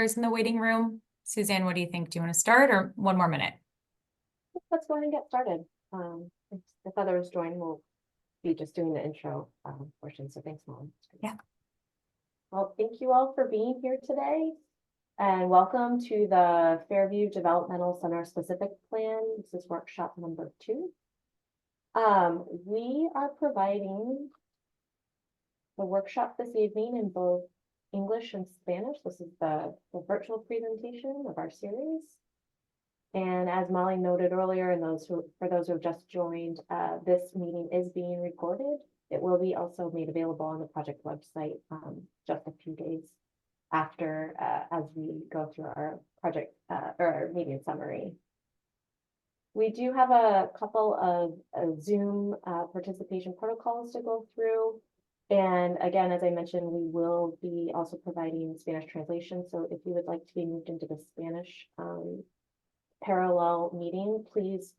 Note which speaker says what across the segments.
Speaker 1: in the waiting room. Suzanne, what do you think? Do you want to start or one more minute?
Speaker 2: Let's go ahead and get started. If others join, we'll be just doing the intro portion. So thanks, Molly.
Speaker 1: Yeah.
Speaker 2: Well, thank you all for being here today. And welcome to the Fairview Developmental Center Specific Plan. This is workshop number 2. We are providing the workshop this evening in both English and Spanish. This is the virtual presentation of our series. And as Molly noted earlier, and for those who have just joined, this meeting is being recorded. It will be also made available on the project website just a few days after, as we go through our project or our meeting summary. We do have a couple of Zoom participation protocols to go through. And again, as I mentioned, we will be also providing Spanish translation. So if you would like to be moved into the Spanish parallel meeting, please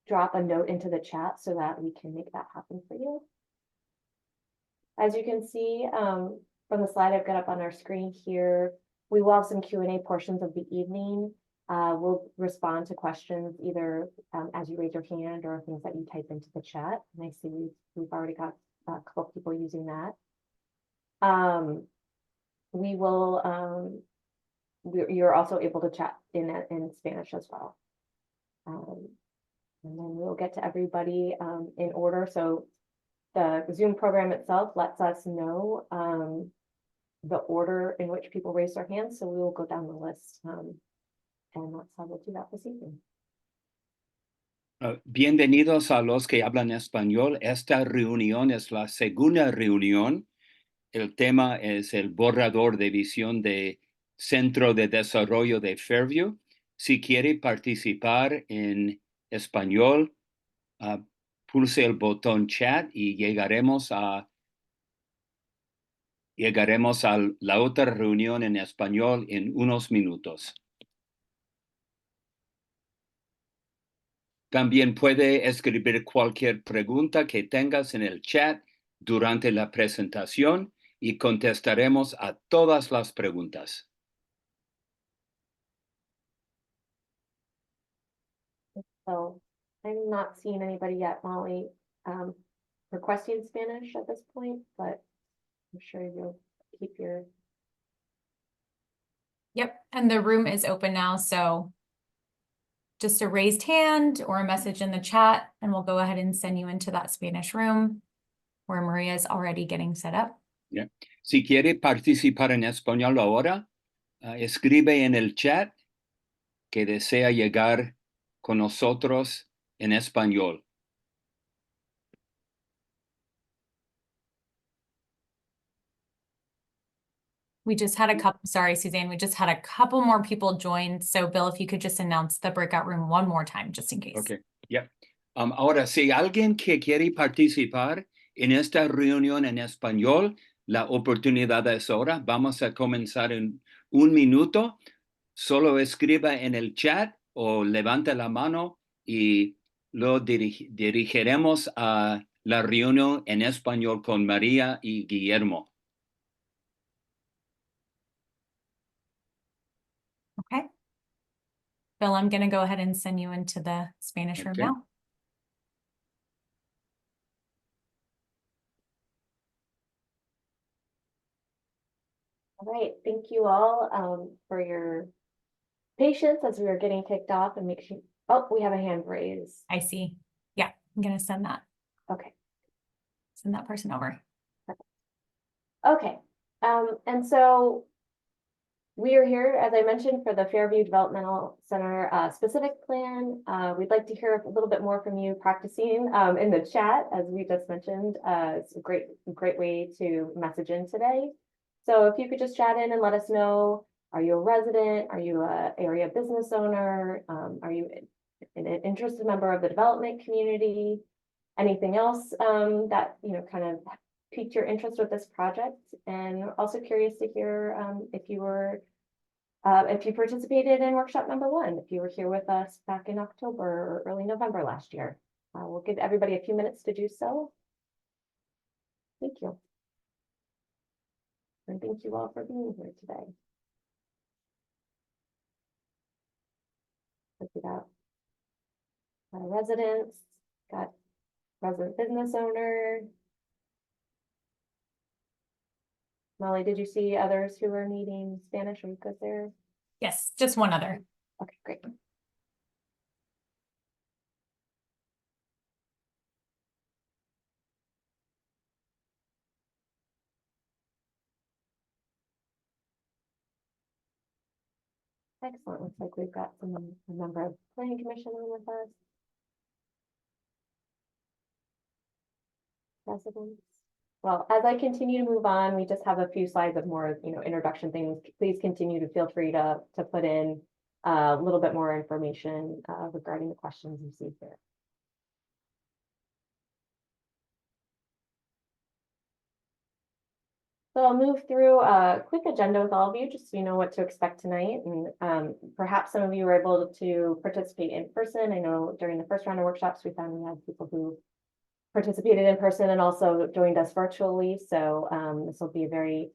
Speaker 2: drop a note into the chat so that we can make that happen for you. As you can see from the slide I've got up on our screen here, we will have some Q&A portions of the evening. We'll respond to questions either as you raise your hand or things that you type into the chat. And I see we've already got a couple of people using that. We will you're also able to chat in Spanish as well. And then we'll get to everybody in order. So the Zoom program itself lets us know the order in which people raise their hands. So we will go down the list and that's how we'll do that this evening.
Speaker 3: Bienvenidos a los que hablan español. Esta reunión es la segunda reunión. El tema es el borrador de visión de Centro de Desarrollo de Fairview. Si quiere participar en español, pulse el botón chat y llegaremos a la otra reunión en español en unos minutos. También puede escribir cualquier pregunta que tengas en el chat durante la presentación y contestaremos a todas las preguntas.
Speaker 2: So I'm not seeing anybody yet, Molly, requesting Spanish at this point, but I'm sure you'll keep your.
Speaker 1: Yep, and the room is open now, so just a raised hand or a message in the chat, and we'll go ahead and send you into that Spanish room where Maria is already getting set up.
Speaker 3: Yeah. Si quiere participar en español ahora, escribe en el chat que desea llegar con nosotros en español.
Speaker 1: We just had a couple, sorry, Suzanne, we just had a couple more people join. So Bill, if you could just announce the breakout room one more time, just in case.
Speaker 3: Okay, yeah. Ahora, si alguien que quiere participar en esta reunión en español, la oportunidad es ahora. Vamos a comenzar en 1 minuto. Solo escriba en el chat o levante la mano y lo dirigiremos a la reunión en español con María y Guillermo.
Speaker 1: Okay. Bill, I'm going to go ahead and send you into the Spanish room now.
Speaker 2: All right, thank you all for your patience as we were getting kicked off and make sure. Oh, we have a hand raised.
Speaker 1: I see. Yeah, I'm going to send that.
Speaker 2: Okay.
Speaker 1: Send that person over.
Speaker 2: Okay. And so we are here, as I mentioned, for the Fairview Developmental Center specific plan. We'd like to hear a little bit more from you practicing in the chat, as we just mentioned. It's a great way to message in today. So if you could just chat in and let us know, are you a resident? Are you an area business owner? Are you an interested member of the development community? Anything else that, kind of piqued your interest with this project? And also curious to hear if you participated in workshop number 1, if you were here with us back in October or early November last year. We'll give everybody a few minutes to do so. Thank you. And thank you all for being here today. like we got residents, got resident business owner. Molly, did you see others who are needing Spanish or good there?
Speaker 1: Yes, just one other.
Speaker 2: Okay, great. Excellent. Looks like we've got a member of planning commission on with us. Residents. Well, as I continue to move on, we just have a few slides of more, introduction things. Please continue to feel free to put in a little bit more information regarding the questions you see here. So I'll move through a quick agenda with all of you, just so you know what to expect tonight. And perhaps some of you were able to participate in person. I know during the first round of workshops, we found we had people who participated in person and also joined us virtually. So this will be a very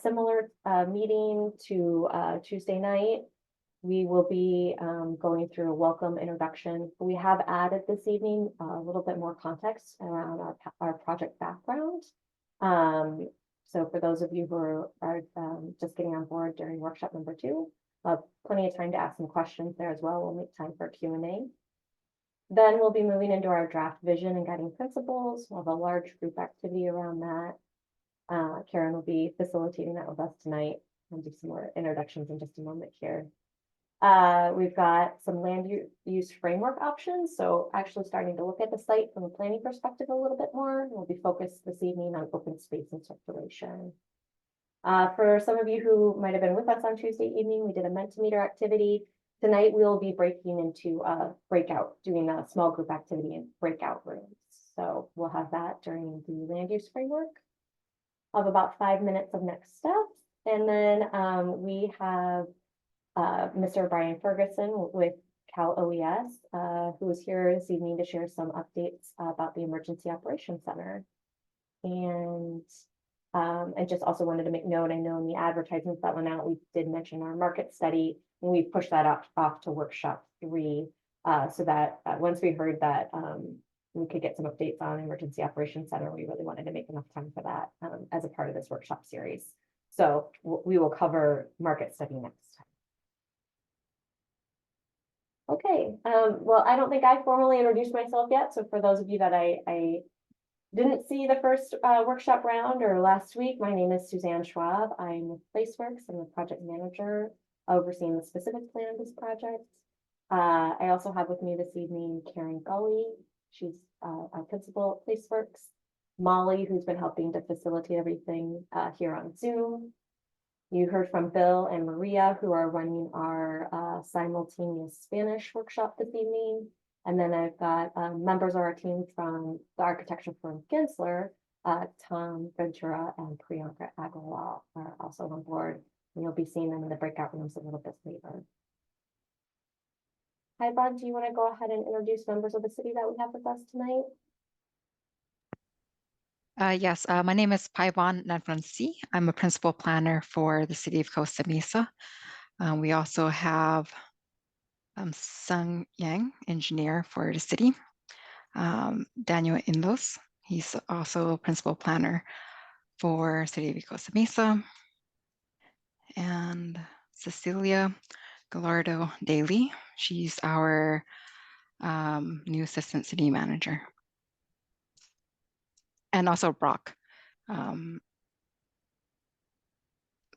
Speaker 2: similar meeting to Tuesday night. We will be going through a welcome introduction. We have added this evening a little bit more context around our project background. So for those of you who are just getting on board during workshop number 2, plenty of time to ask some questions there as well. We'll make time for Q&A. Then we'll be moving into our draft vision and guiding principles. We'll have a large group activity around that. Karen will be facilitating that with us tonight. We'll do some more introductions in just a moment here. We've got some land use framework options. So actually starting to look at the site from a planning perspective a little bit more. We'll be focused this evening on open space and circulation. For some of you who might have been with us on Tuesday evening, we did a Mentimeter activity. Tonight, we'll be breaking into doing a small group activity in breakout rooms. So we'll have that during the land use framework. I'll have about 5 minutes of next steps. And then we have Mr. Brian Ferguson with Cal OES, who is here this evening to share some updates about the Emergency Operations Center. And just also wanted to make note, I know in the advertisements that went out, we did mention our market study, and we pushed that off to workshop 3, so that once we heard that we could get some updates on Emergency Operations Center, we really wanted to make enough time for that as a part of this workshop series. So we will cover market study next time. Okay, well, I don't think I formally introduced myself yet. So for those of you that I didn't see the first workshop round or last week, my name is Suzanne Schwab. I'm with PlaceWorks. I'm the project manager overseeing the specific plan of this project. I also have with me this evening Karen Gully. She's our principal at PlaceWorks. Molly, who's been helping to facilitate everything here on Zoom. You heard from Bill and Maria, who are running our simultaneous Spanish workshop this evening. And then I've got members of our team from the architecture firm Gensler, Tom Ventura and Priyanka Agarwal are also on board. And you'll be seeing them in the breakout rooms a little bit later. Hi, Bob, do you want to go ahead and introduce members of the city that we have with us tonight?
Speaker 4: Yes, my name is Paivan Nadransi. I'm a principal planner for the city of Costa Mesa. We also have Sung Yang, engineer for the city. Daniel Inlos, he's also a principal planner for city of Costa Mesa. And Cecilia Gallardo Daly, she's our new assistant city manager. And also Brock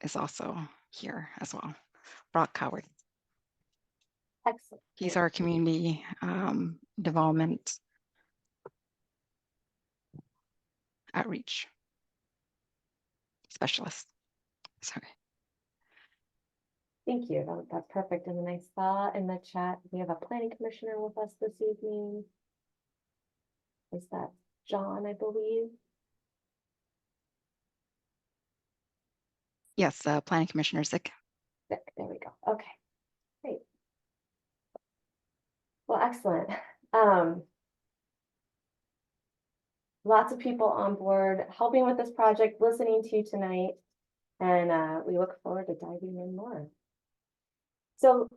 Speaker 4: is also here as well. Brock Howard.
Speaker 2: Excellent.
Speaker 4: He's our community development outreach specialist. Sorry.
Speaker 2: Thank you. That's perfect. And then I saw in the chat, we have a planning commissioner with us this evening. Is that John, I believe?
Speaker 4: Yes, planning commissioner Zick.
Speaker 2: There we go. Okay, great. Well, excellent. Lots of people on board helping with this project, listening to you tonight, and we look forward to diving in more. So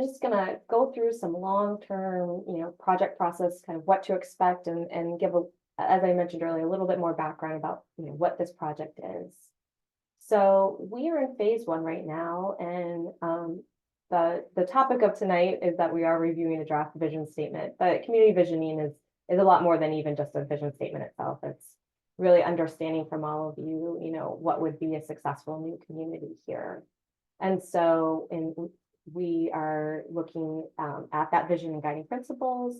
Speaker 2: I'm just gonna go through some long-term, project process, kind of what to expect and give as I mentioned earlier, a little bit more background about, what this project is. So we are in phase 1 right now, and the topic of tonight is that we are reviewing a draft vision statement, but community visioning is a lot more than even just a vision statement itself. It's really understanding from all of you, what would be a successful new community here. And so, we are looking at that vision and guiding principles.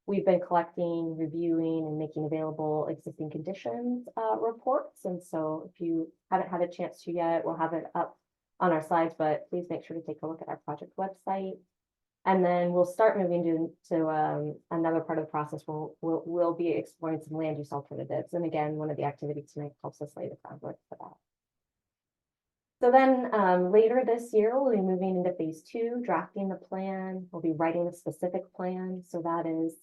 Speaker 2: We've been collecting, reviewing, and making available existing conditions reports. And so if you haven't had a chance to yet, we'll have it up on our slides, but please make sure to take a look at our project website. And then we'll start moving to another part of the process where we'll be exploring some land use alternatives. And again, one of the activities tonight helps us lay the groundwork for that. So then later this year, we'll be moving into phase 2, drafting the plan. We'll be writing a specific plan. So that is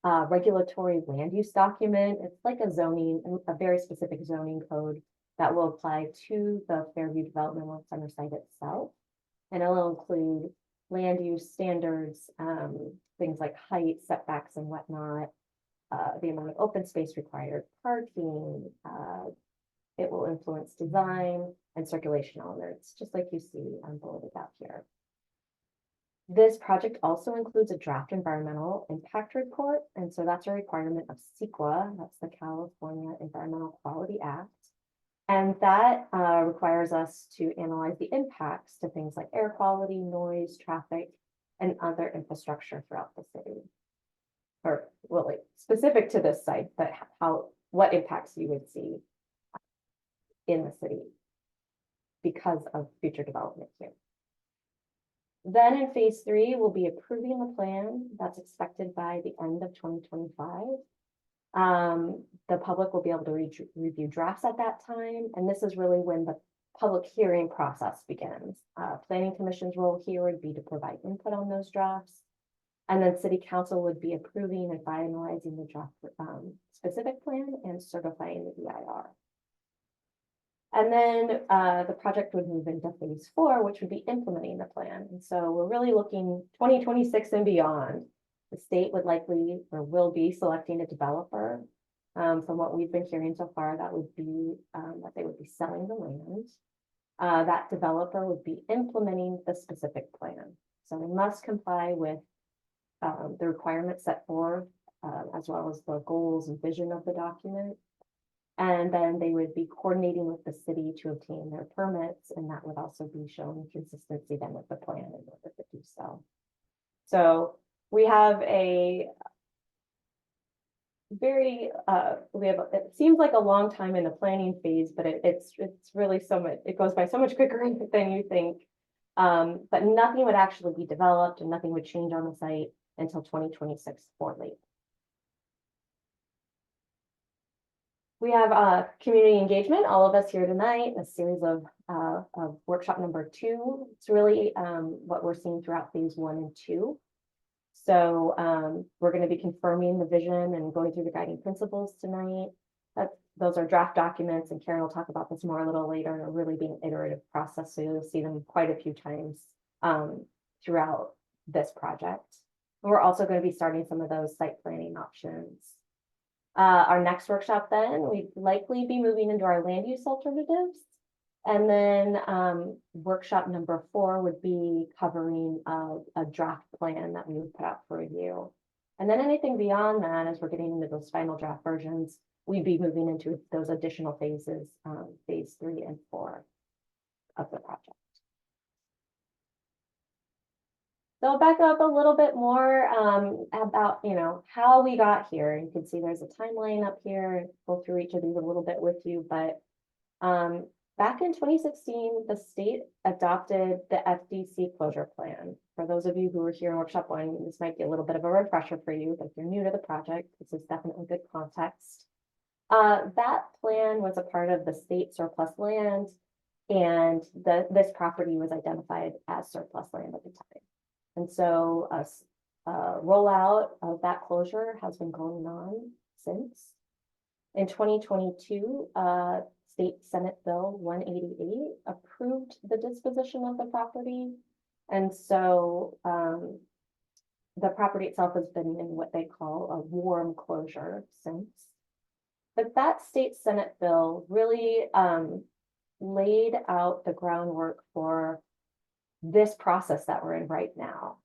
Speaker 2: a regulatory land use document. It's like a very specific zoning code that will apply to the Fairview Developmental Center site itself. And it'll include land use standards, things like height, setbacks, and whatnot, the amount of open space required, parking. It will influence design and circulation elements, just like you see bulleted out here. This project also includes a draft environmental impact report, and so that's a requirement of CEQA, that's the California Environmental Quality Act. And that requires us to analyze the impacts to things like air quality, noise, traffic, and other infrastructure throughout the city. Or well, like specific to this site, but what impacts you would see in the city because of future development here. Then in phase 3, we'll be approving the plan that's expected by the end of 2025. The public will be able to review drafts at that time. And this is really when the public hearing process begins. Planning Commission's role here would be to provide input on those drafts. And then City Council would be approving and finalizing the draft specific plan and certifying the EIR. And then the project would move into phase 4, which would be implementing the plan. And so we're really looking 2026 and beyond. The state would likely or will be selecting a developer. From what we've been hearing so far, that would be that they would be selling the land. That developer would be implementing the specific plan. So they must comply with the requirements set forth, as well as the goals and vision of the document. And then they would be coordinating with the city to obtain their permits, and that would also be showing consistency then with the plan in order to do so. So we have a very it seems like a long time in the planning phase, but it's really so much, it goes by so much quicker than you think. But nothing would actually be developed and nothing would change on the site until 2026 or later. We have community engagement, all of us here tonight, a series of workshop number 2. It's really what we're seeing throughout phase 1 and 2. So we're going to be confirming the vision and going through the guiding principles tonight. Those are draft documents, and Karen will talk about this more a little later. It'll really be an iterative process, so you'll see them quite a few times throughout this project. And we're also going to be starting some of those site planning options. Our next workshop then, we'd likely be moving into our land use alternatives. And then workshop number 4 would be covering a draft plan that we would put out for review. And then anything beyond that, as we're getting into those final draft versions, we'd be moving into those additional phases, phase 3 and 4 of the project. So I'll back up a little bit more about, how we got here. You can see there's a timeline up here. Go through each of these a little bit with you, but back in 2016, the state adopted the FDC closure plan. For those of you who were here in workshop 1, this might be a little bit of a refresher for you, but if you're new to the project, this is definitely good context. That plan was a part of the state surplus land, and this property was identified as surplus land at the time. And so a rollout of that closure has been going on since. In 2022, State Senate Bill 188 approved the disposition of the property. And so the property itself has been in what they call a warm closure since. But that state Senate bill really laid out the groundwork for this process that we're in right now.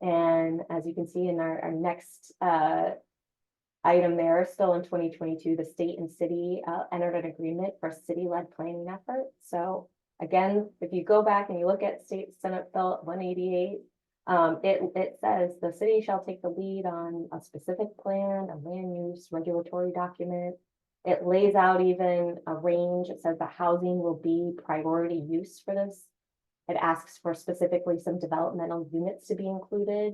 Speaker 2: And as you can see in our next item there, still in 2022, the state and city entered an agreement for city-led planning effort. So again, if you go back and you look at State Senate Bill 188, it says the city shall take the lead on a specific plan, a land use regulatory document. It lays out even a range. It says the housing will be priority use for this. It asks for specifically some developmental units to be included,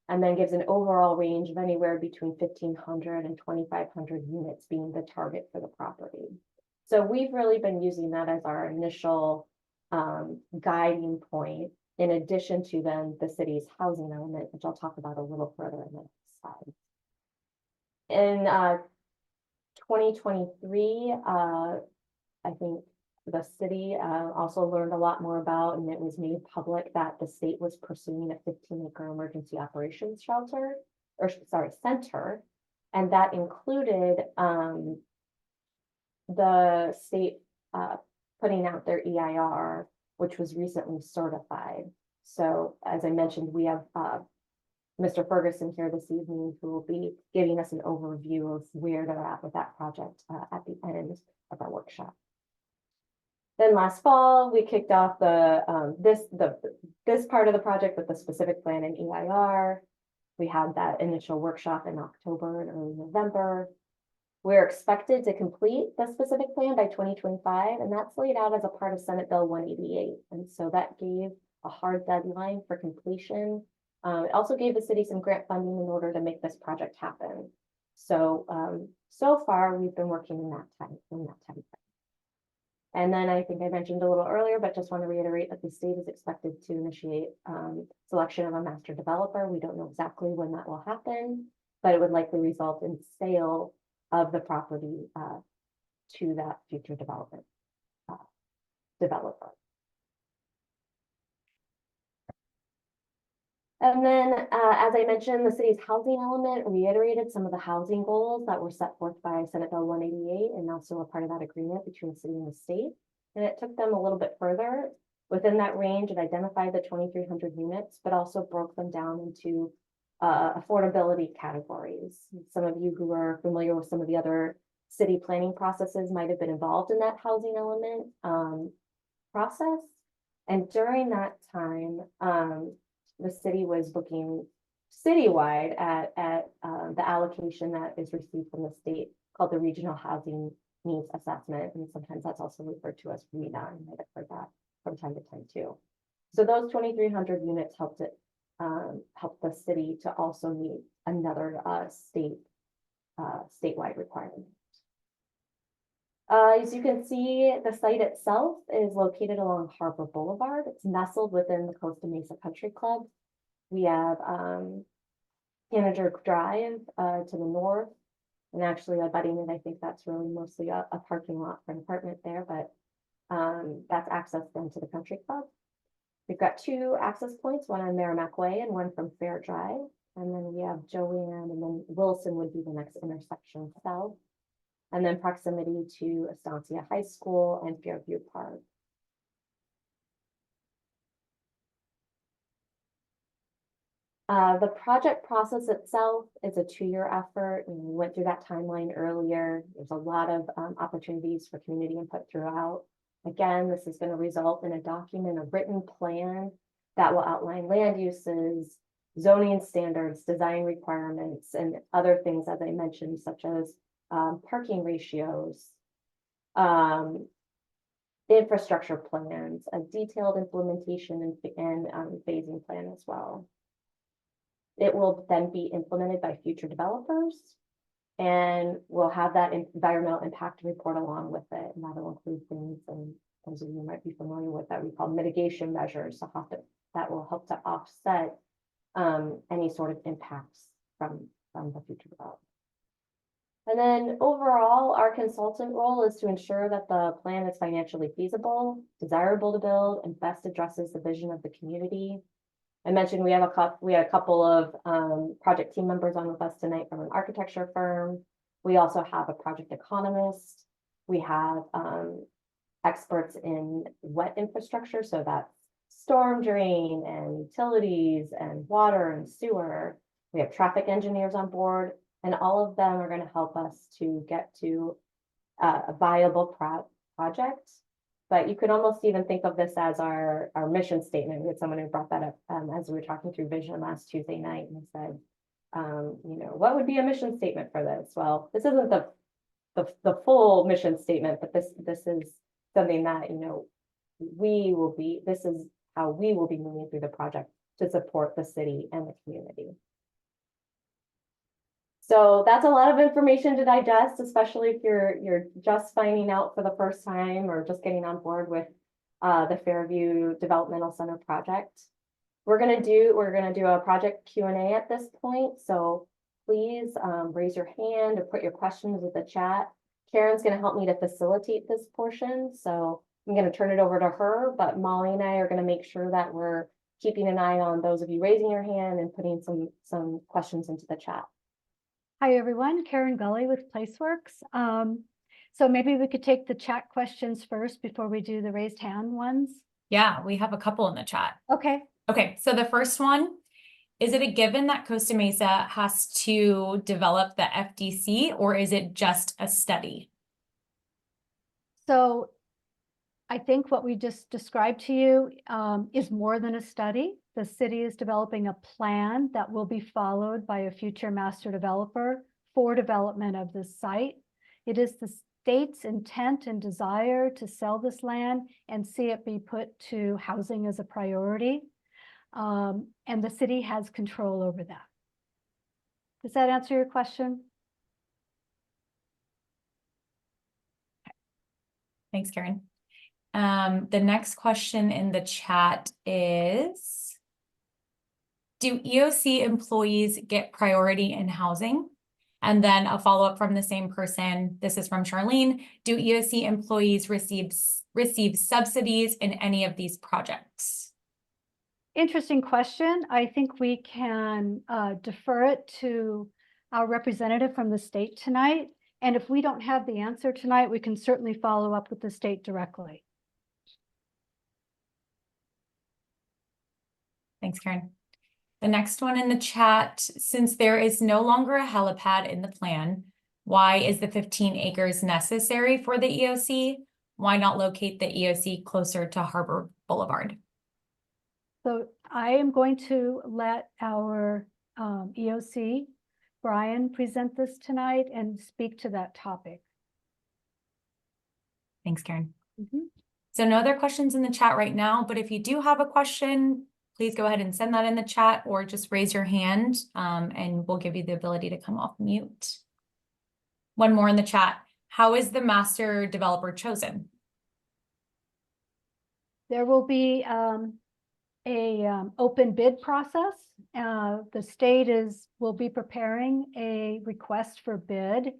Speaker 2: and then gives an overall range of anywhere between 1,500 and 2,500 units being the target for the property. So we've really been using that as our initial guiding point, in addition to then the city's housing element, which I'll talk about a little further in the next slide. In 2023, I think the city also learned a lot more about, and it was made public that the state was pursuing a 15-acre emergency operations shelter, or sorry, center, and that included the state putting out their EIR, which was recently certified. So as I mentioned, we have Mr. Ferguson here this evening, who will be giving us an overview of where they're at with that project at the end of our workshop. Then last fall, we kicked off this part of the project with the specific plan and EIR. We had that initial workshop in October and early November. We're expected to complete the specific plan by 2025, and that's laid out as a part of Senate Bill 188. And so that gave a hard deadline for completion. It also gave the city some grant funding in order to make this project happen. So, so far we've been working in that time frame. And then I think I mentioned a little earlier, but just want to reiterate that the state is expected to initiate selection of a master developer. We don't know exactly when that will happen, but it would likely result in sale of the property to that future development developer. And then, as I mentioned, the city's housing element reiterated some of the housing goals that were set forth by Senate Bill 188, and also a part of that agreement between the city and the state. And it took them a little bit further. Within that range, it identified the 2,300 units, but also broke them down into affordability categories. Some of you who are familiar with some of the other city planning processes might have been involved in that housing element process. And during that time, the city was looking citywide at the allocation that is received from the state, called the Regional Housing Needs Assessment. And sometimes that's also referred to as RHNA. You might have heard that from time to time too. So those 2,300 units helped the city to also meet another statewide requirement. As you can see, the site itself is located along Harbor Boulevard. It's nestled within the Costa Mesa Country Club. We have Tanager Drive to the north, and actually abutting it, I think that's really mostly a parking lot for an apartment there, but that's access then to the country club. We've got two access points, one on Merrimack Way and one from Fair Drive. And then we have Joanne, and then Wilson would be the next intersection south. And then proximity to Estancia High School and Fairview Park. The project process itself is a 2-year effort, and we went through that timeline earlier. There's a lot of opportunities for community input throughout. Again, this is going to result in a document, a written plan that will outline land uses, zoning standards, design requirements, and other things, as I mentioned, such as parking ratios, infrastructure plans, a detailed implementation and phasing plan as well. It will then be implemented by future developers, and we'll have that environmental impact report along with it. And that'll include things, and those of you might be familiar with that we call mitigation measures, that will help to offset any sort of impacts from the future development. And then overall, our consultant role is to ensure that the plan is financially feasible, desirable to build, and best addresses the vision of the community. I mentioned we had a couple of project team members on with us tonight from an architecture firm. We also have a project economist. We have experts in wet infrastructure, so that's storm drain and utilities and water and sewer. We have traffic engineers on board, and all of them are going to help us to get to a viable project. But you could almost even think of this as our mission statement. We had someone who brought that up as we were talking through vision last Tuesday night and said, you know, what would be a mission statement for this? Well, this isn't the full mission statement, but this is something that, you know, this is how we will be moving through the project to support the city and the community. So that's a lot of information to digest, especially if you're just finding out for the first time or just getting on board with the Fairview Developmental Center project. We're gonna do a project Q&A at this point, so please raise your hand or put your questions in the chat. Karen's gonna help me to facilitate this portion, so I'm gonna turn it over to her, but Molly and I are gonna make sure that we're keeping an eye on those of you raising your hand and putting some questions into the chat.
Speaker 5: Hi, everyone. Karen Gully with Placeworks. So maybe we could take the chat questions first before we do the raised hand ones.
Speaker 1: Yeah, we have a couple in the chat.
Speaker 5: Okay.
Speaker 1: Okay, so the first one, is it a given that Costa Mesa has to develop the FDC, or is it just a study?
Speaker 5: So I think what we just described to you is more than a study. The city is developing a plan that will be followed by a future master developer for development of this site. It is the state's intent and desire to sell this land and see it be put to housing as a priority. And the city has control over that. Does that answer your question?
Speaker 1: Thanks, Karen. The next question in the chat is, do EOC employees get priority in housing? And then a follow-up from the same person. This is from Charlene. Do EOC employees receive subsidies in any of these projects?
Speaker 5: Interesting question. I think we can defer it to our representative from the state tonight. And if we don't have the answer tonight, we can certainly follow up with the state directly.
Speaker 1: Thanks, Karen. The next one in the chat, since there is no longer a helipad in the plan, why is the 15 acres necessary for the EOC? Why not locate the EOC closer to Harbor Boulevard?
Speaker 5: So I am going to let our EOC, Brian, present this tonight and speak to that topic.
Speaker 1: Thanks, Karen.
Speaker 5: Mm-hmm.
Speaker 1: So no other questions in the chat right now, but if you do have a question, please go ahead and send that in the chat or just raise your hand and we'll give you the ability to come off mute. One more in the chat. How is the master developer chosen?
Speaker 5: There will be a open bid process. The state will be preparing a request for bid.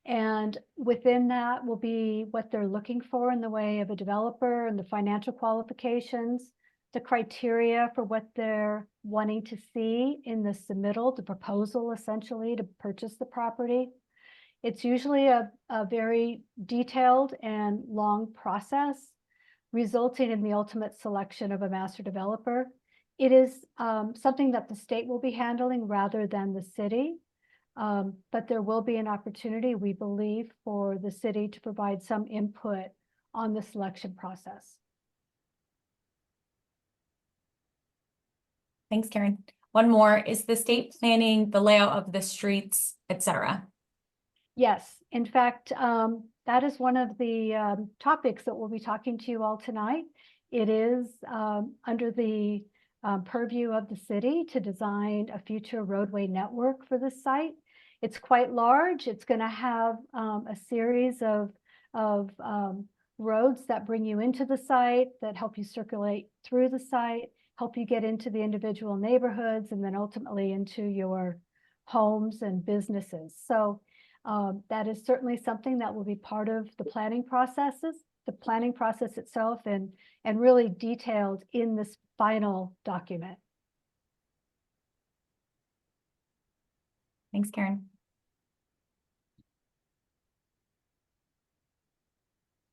Speaker 5: And within that will be what they're looking for in the way of a developer and the financial qualifications, the criteria for what they're wanting to see in the submittal, the proposal essentially to purchase the property. It's usually a very detailed and long process, resulting in the ultimate selection of a master developer. It is something that the state will be handling rather than the city, but there will be an opportunity, we believe, for the city to provide some input on the selection process.
Speaker 1: Thanks, Karen. One more, is the state planning the layout of the streets, etc.?
Speaker 5: Yes, in fact, that is one of the topics that we'll be talking to you all tonight. It is under the purview of the city to design a future roadway network for this site. It's quite large. It's going to have a series of roads that bring you into the site, that help you circulate through the site, help you get into the individual neighborhoods, and then ultimately into your homes and businesses. So That is certainly something that will be part of the planning process itself, and really detailed in this final document.
Speaker 1: Thanks, Karen.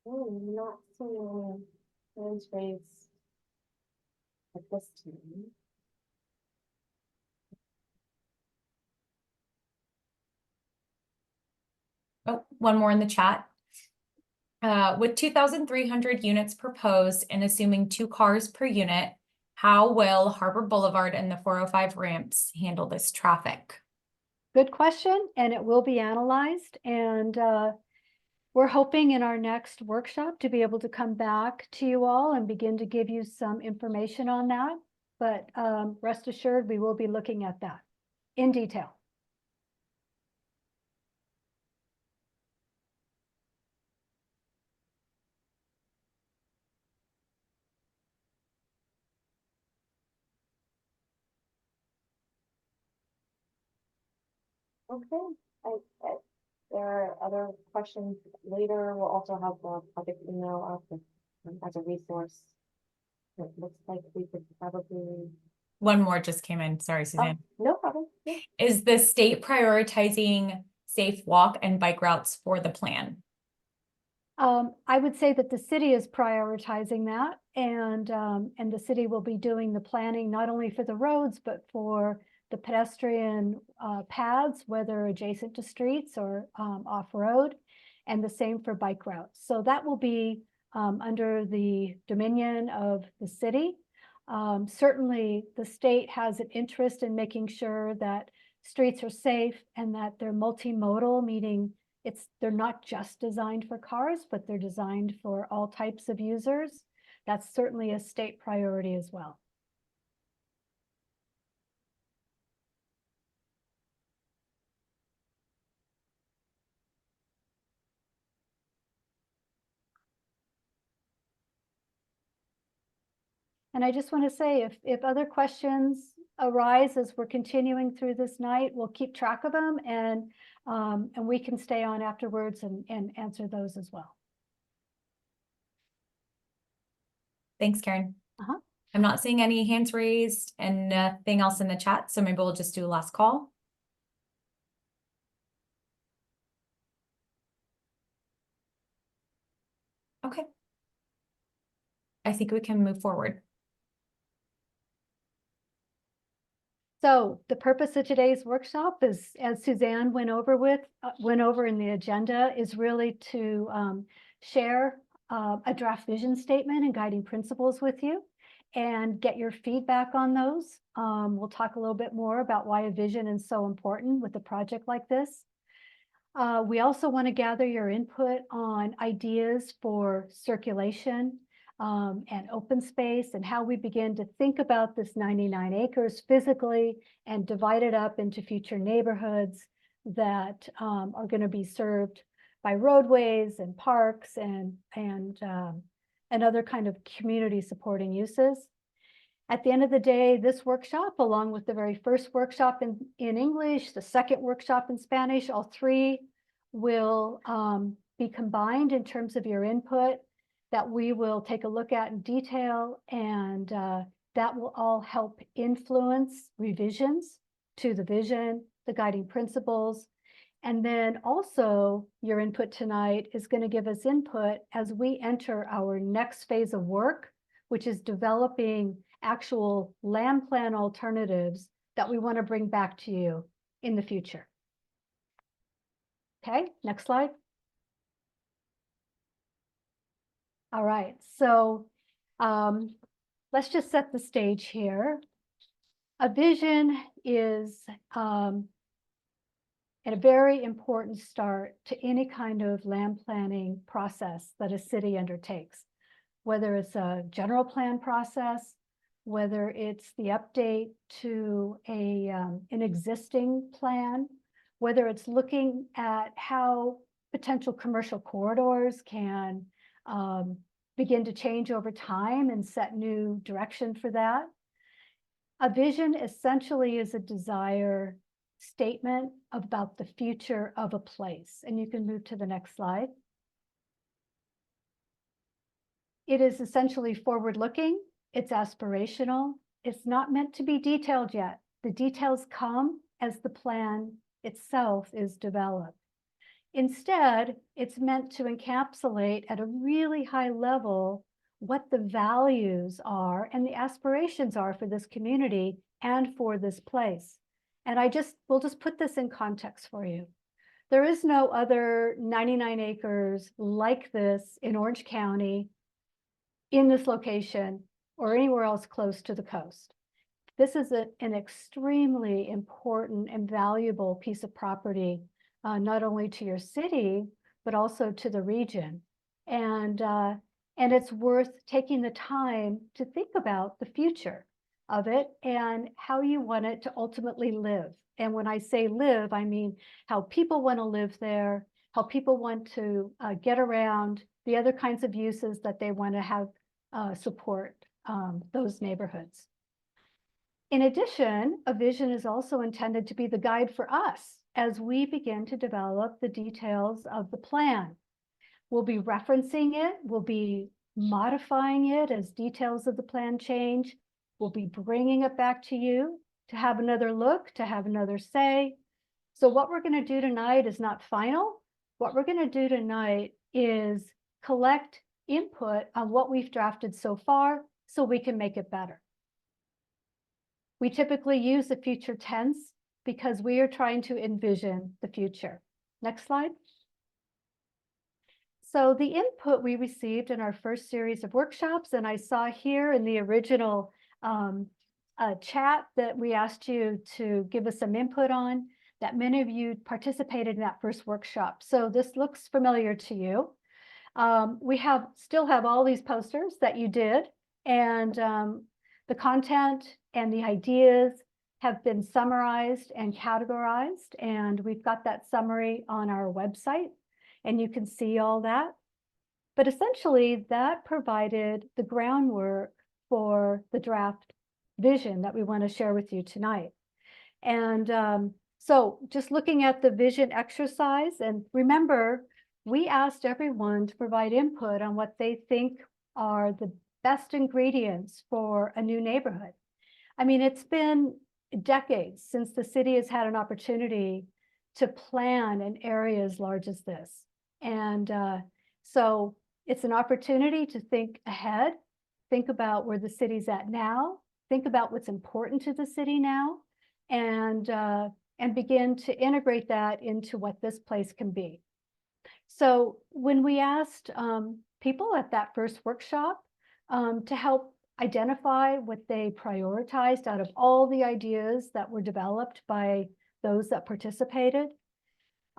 Speaker 2: Oh, not seeing any hands raised at this time.
Speaker 1: Oh, one more in the chat. With 2,300 units proposed and assuming 2 cars per unit, how will Harbor Boulevard and the 405 ramps handle this traffic?
Speaker 5: Good question, and it will be analyzed. And we're hoping in our next workshop to be able to come back to you all and begin to give you some information on that. But rest assured, we will be looking at that in detail.
Speaker 2: Okay, I, there are other questions later. We'll also have the project email up as a resource. It looks like we could probably,
Speaker 1: One more just came in. Sorry,
Speaker 2: oh,
Speaker 1: Suzanne.
Speaker 2: no problem. Yeah.
Speaker 1: Is the state prioritizing safe walk and bike routes for the plan?
Speaker 5: I would say that the city is prioritizing that, and the city will be doing the planning not only for the roads, but for the pedestrian paths, whether adjacent to streets or off-road, and the same for bike routes. So that will be under the dominion of the city. Certainly, the state has an interest in making sure that streets are safe and that they're multimodal, meaning they're not just designed for cars, but they're designed for all types of users. That's certainly a state priority as well. And I just want to say, if other questions arise as we're continuing through this night, we'll keep track of them, and we can stay on afterwards and answer those as well.
Speaker 1: Thanks, Karen.
Speaker 5: Uh-huh.
Speaker 1: I'm not seeing any hands raised and nothing else in the chat, so maybe we'll just do a last call. Okay. I think we can move forward.
Speaker 5: So the purpose of today's workshop is, as Suzanne went over in the agenda, is really to share a draft vision statement and guiding principles with you and get your feedback on those. We'll talk a little bit more about why a vision is so important with a project like this. We also want to gather your input on ideas for circulation and open space, and how we begin to think about this 99 acres physically and divide it up into future neighborhoods that are going to be served by roadways and parks and other kind of community supporting uses. At the end of the day, this workshop, along with the very first workshop in English, the second workshop in Spanish, all three will be combined in terms of your input that we will take a look at in detail, and that will all help influence revisions to the vision, the guiding principles. And then also your input tonight is going to give us input as we enter our next phase of work, which is developing actual land plan alternatives that we want to bring back to you in the future. Okay, next slide. All right, so let's just set the stage here. A vision is a very important start to any kind of land planning process that a city undertakes, whether it's a general plan process, whether it's the update to an existing plan, whether it's looking at how potential commercial corridors can begin to change over time and set new direction for that. A vision essentially is a desire statement about the future of a place. And you can move to the next slide. It is essentially forward-looking, it's aspirational, it's not meant to be detailed yet. The details come as the plan itself is developed. Instead, it's meant to encapsulate at a really high level what the values are and the aspirations are for this community and for this place. And we'll just put this in context for you. There is no other 99 acres like this in Orange County, in this location, or anywhere else close to the coast. This is an extremely important and valuable piece of property, not only to your city, but also to the region. And it's worth taking the time to think about the future of it and how you want it to ultimately live. And when I say live, I mean how people want to live there, how people want to get around, the other kinds of uses that they want to have support those neighborhoods. In addition, a vision is also intended to be the guide for us as we begin to develop the details of the plan. We'll be referencing it, we'll be modifying it as details of the plan change. We'll be bringing it back to you to have another look, to have another say. So what we're going to do tonight is not final. What we're going to do tonight is collect input on what we've drafted so far so we can make it better. We typically use the future tense because we are trying to envision the future. Next slide. So the input we received in our first series of workshops, and I saw here in the original chat that we asked you to give us some input on, that many of you participated in that first workshop. So this looks familiar to you. We still have all these posters that you did, and the content and the ideas have been summarized and categorized, and we've got that summary on our website, and you can see all that. But essentially, that provided the groundwork for the draft vision that we want to share with you tonight. And so just looking at the vision exercise, and remember, we asked everyone to provide input on what they think are the best ingredients for a new neighborhood. I mean, it's been decades since the city has had an opportunity to plan an area as large as this. And so it's an opportunity to think ahead, think about where the city's at now, think about what's important to the city now, and begin to integrate that into what this place can be. So when we asked people at that first workshop to help identify what they prioritized out of all the ideas that were developed by those that participated,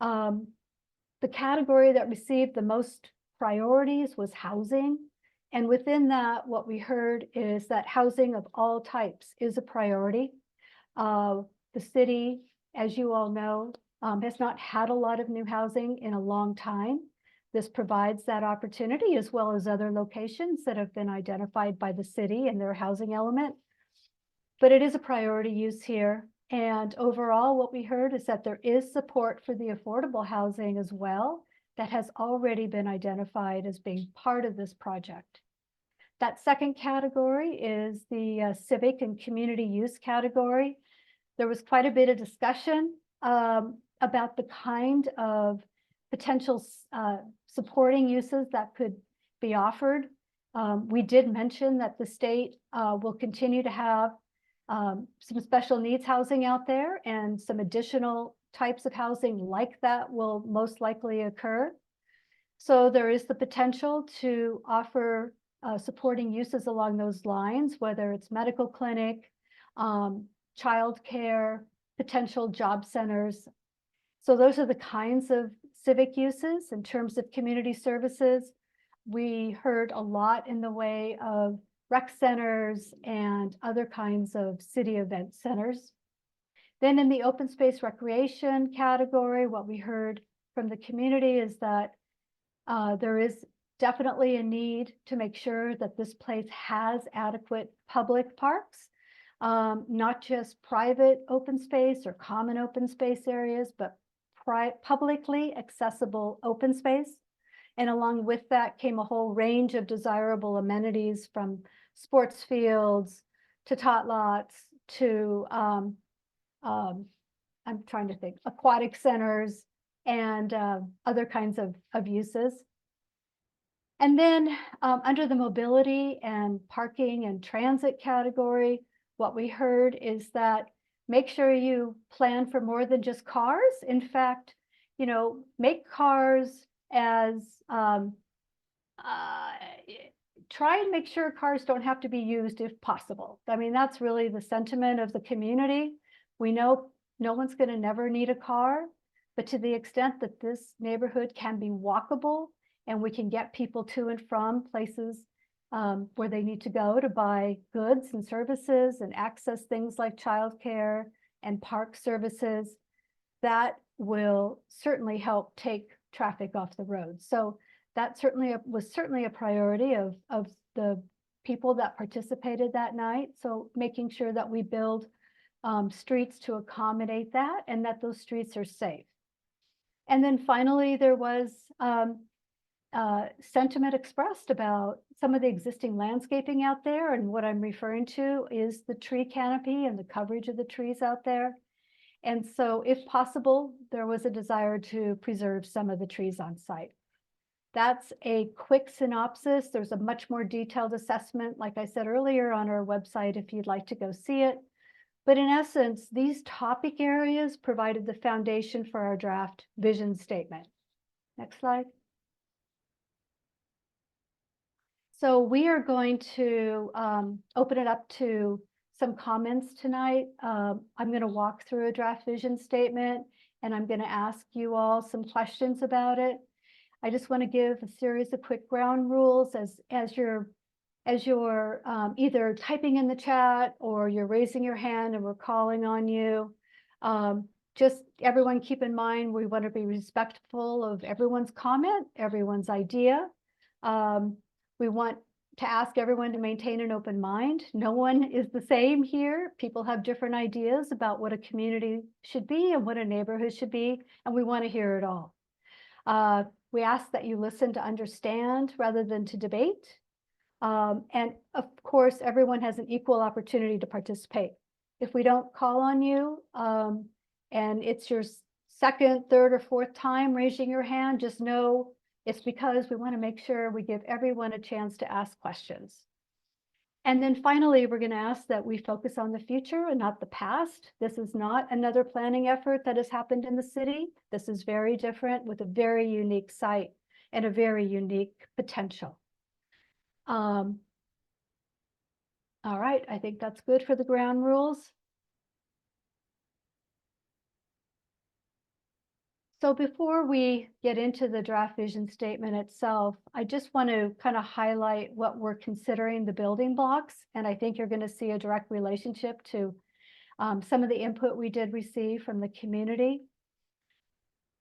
Speaker 5: the category that received the most priorities was housing. And within that, what we heard is that housing of all types is a priority. The city, as you all know, has not had a lot of new housing in a long time. This provides that opportunity, as well as other locations that have been identified by the city and their housing element. But it is a priority use here. And overall, what we heard is that there is support for the affordable housing as well that has already been identified as being part of this project. That second category is the civic and community use category. There was quite a bit of discussion about the kind of potential supporting uses that could be offered. We did mention that the state will continue to have some special needs housing out there, and some additional types of housing like that will most likely occur. So there is the potential to offer supporting uses along those lines, whether it's medical clinic, childcare, potential job centers. So those are the kinds of civic uses. In terms of community services, we heard a lot in the way of rec centers and other kinds of city event centers. Then in the open space recreation category, what we heard from the community is that there is definitely a need to make sure that this place has adequate public parks. not just private open space or common open space areas, but publicly accessible open space. And along with that came a whole range of desirable amenities, from sports fields to tot lots to I'm trying to think, aquatic centers and other kinds of uses. And then under the mobility and parking and transit category, what we heard is that make sure you plan for more than just cars. In fact, you know, make cars as try and make sure cars don't have to be used if possible. I mean, that's really the sentiment of the community. We know no one's going to never need a car, but to the extent that this neighborhood can be walkable and we can get people to and from places where they need to go to buy goods and services and access things like childcare and park services, that will certainly help take traffic off the road. So that was certainly a priority of the people that participated that night. So making sure that we build streets to accommodate that and that those streets are safe. And then finally, there was sentiment expressed about some of the existing landscaping out there. And what I'm referring to is the tree canopy and the coverage of the trees out there. And so if possible, there was a desire to preserve some of the trees on site. That's a quick synopsis. There's a much more detailed assessment, like I said earlier, on our website if you'd like to go see it. But in essence, these topic areas provided the foundation for our draft vision statement. Next slide. So we are going to open it up to some comments tonight. I'm going to walk through a draft vision statement, and I'm going to ask you all some questions about it. I just want to give a series of quick ground rules as you're either typing in the chat or you're raising your hand and we're calling on you. Just everyone keep in mind, we want to be respectful of everyone's comment, everyone's idea. We want to ask everyone to maintain an open mind. No one is the same here. People have different ideas about what a community should be and what a neighborhood should be, and we want to hear it all. We ask that you listen to understand rather than to debate. And of course, everyone has an equal opportunity to participate. If we don't call on you and it's your second, third, or fourth time raising your hand, just know it's because we want to make sure we give everyone a chance to ask questions. And then finally, we're going to ask that we focus on the future and not the past. This is not another planning effort that has happened in the city. This is very different with a very unique site and a very unique potential. All right, I think that's good for the ground rules. So before we get into the draft vision statement itself, I just want to kind of highlight what we're considering the building blocks. And I think you're going to see a direct relationship to some of the input we did receive from the community.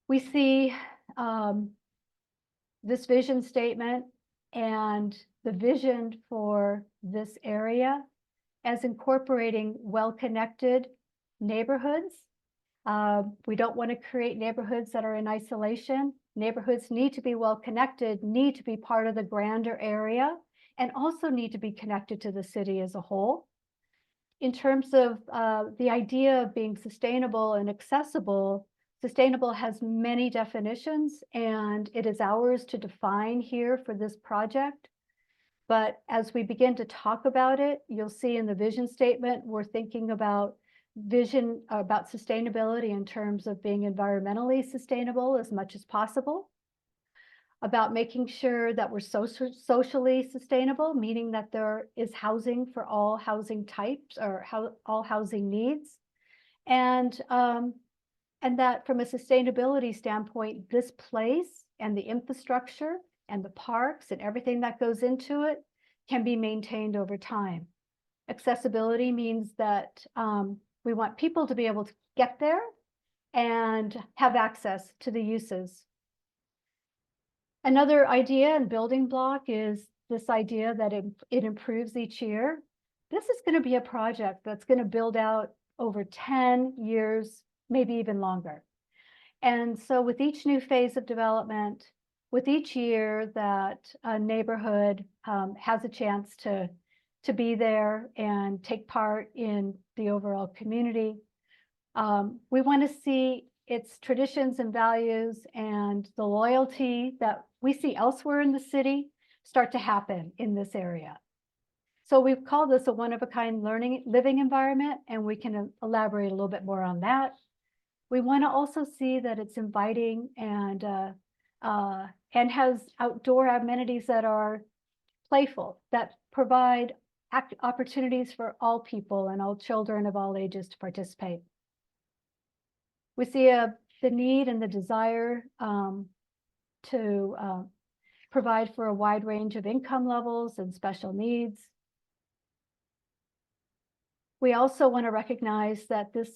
Speaker 5: We see this vision statement and the vision for this area as incorporating well-connected neighborhoods. We don't want to create neighborhoods that are in isolation. Neighborhoods need to be well-connected, need to be part of the grander area, and also need to be connected to the city as a whole. In terms of the idea of being sustainable and accessible, sustainable has many definitions, and it is ours to define here for this project. But as we begin to talk about it, you'll see in the vision statement, we're thinking about vision about sustainability in terms of being environmentally sustainable as much as possible, about making sure that we're socially sustainable, meaning that there is housing for all housing types or all housing needs, and that from a sustainability standpoint, this place and the infrastructure and the parks and everything that goes into it can be maintained over time. Accessibility means that we want people to be able to get there and have access to the uses. Another idea and building block is this idea that it improves each year. this is going to be a project that's going to build out over 10 years, maybe even longer. And so with each new phase of development, with each year that a neighborhood has a chance to be there and take part in the overall community, we want to see its traditions and values and the loyalty that we see elsewhere in the city start to happen in this area. So we've called this a one-of-a-kind living environment, and we can elaborate a little bit more on that. We want to also see that it's inviting and has outdoor amenities that are playful, that provide opportunities for all people and all children of all ages to participate. We see the need and the desire to provide for a wide range of income levels and special needs. We also want to recognize that this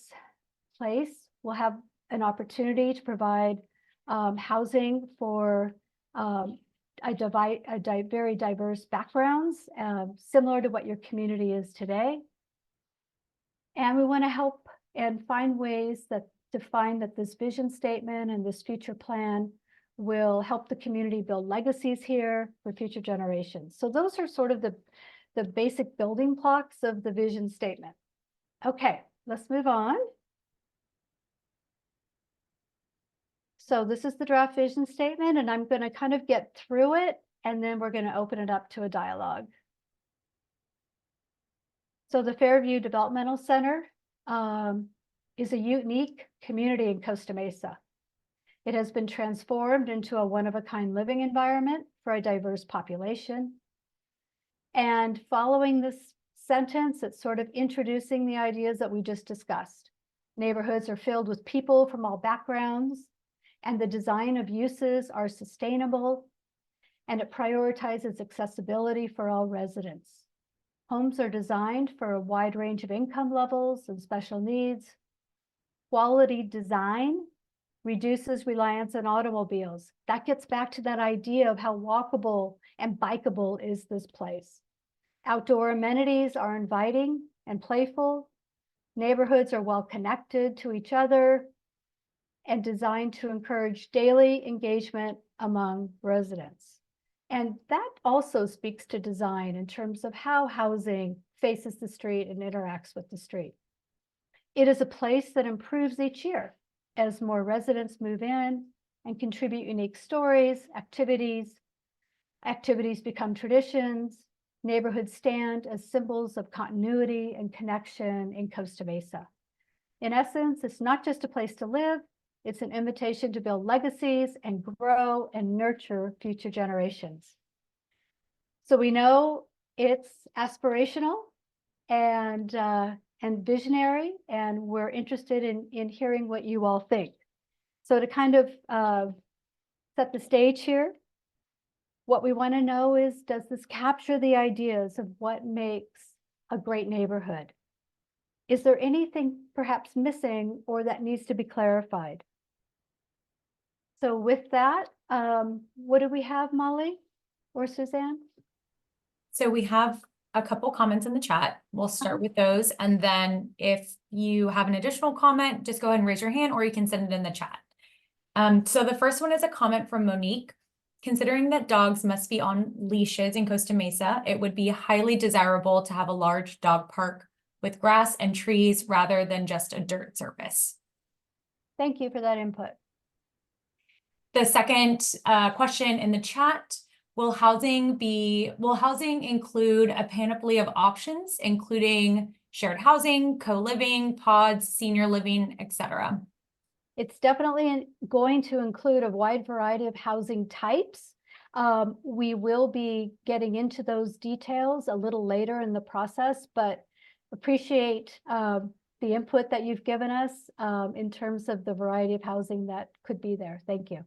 Speaker 5: place will have an opportunity to provide housing for very diverse backgrounds, similar to what your community is today. And we want to help and find ways that define that this vision statement and this future plan will help the community build legacies here for future generations. So those are sort of the basic building blocks of the vision statement. Okay, let's move on. So this is the draft vision statement, and I'm going to kind of get through it, and then we're going to open it up to a dialogue. So the Fairview Developmental Center is a unique community in Costa Mesa. It has been transformed into a one-of-a-kind living environment for a diverse population. And following this sentence, it's sort of introducing the ideas that we just discussed. Neighborhoods are filled with people from all backgrounds, and the design of uses are sustainable, and it prioritizes accessibility for all residents. Homes are designed for a wide range of income levels and special needs. Quality design reduces reliance on automobiles. That gets back to that idea of how walkable and bikeable is this place. Outdoor amenities are inviting and playful. Neighborhoods are well connected to each other and designed to encourage daily engagement among residents. And that also speaks to design in terms of how housing faces the street and interacts with the street. It is a place that improves each year as more residents move in and contribute unique stories, activities become traditions, neighborhoods stand as symbols of continuity and connection in Costa Mesa. In essence, it's not just a place to live, it's an invitation to build legacies and grow and nurture future generations. So we know it's aspirational and visionary, and we're interested in hearing what you all think. So to kind of set the stage here, what we want to know is, does this capture the ideas of what makes a great neighborhood? Is there anything perhaps missing or that needs to be clarified? So with that, what do we have, Molly or Suzanne?
Speaker 1: So we have a couple comments in the chat. We'll start with those. And then if you have an additional comment, just go ahead and raise your hand, or you can send it in the chat. So the first one is a comment from Monique. Considering that dogs must be on leashes in Costa Mesa, it would be highly desirable to have a large dog park with grass and trees rather than just a dirt surface.
Speaker 5: Thank you for that input.
Speaker 1: The second question in the chat, will housing include a panoply of options, including shared housing, co-living, pods, senior living, etc.?
Speaker 5: It's definitely going to include a wide variety of housing types. We will be getting into those details a little later in the process, but appreciate the input that you've given us in terms of the variety of housing that could be there. Thank you.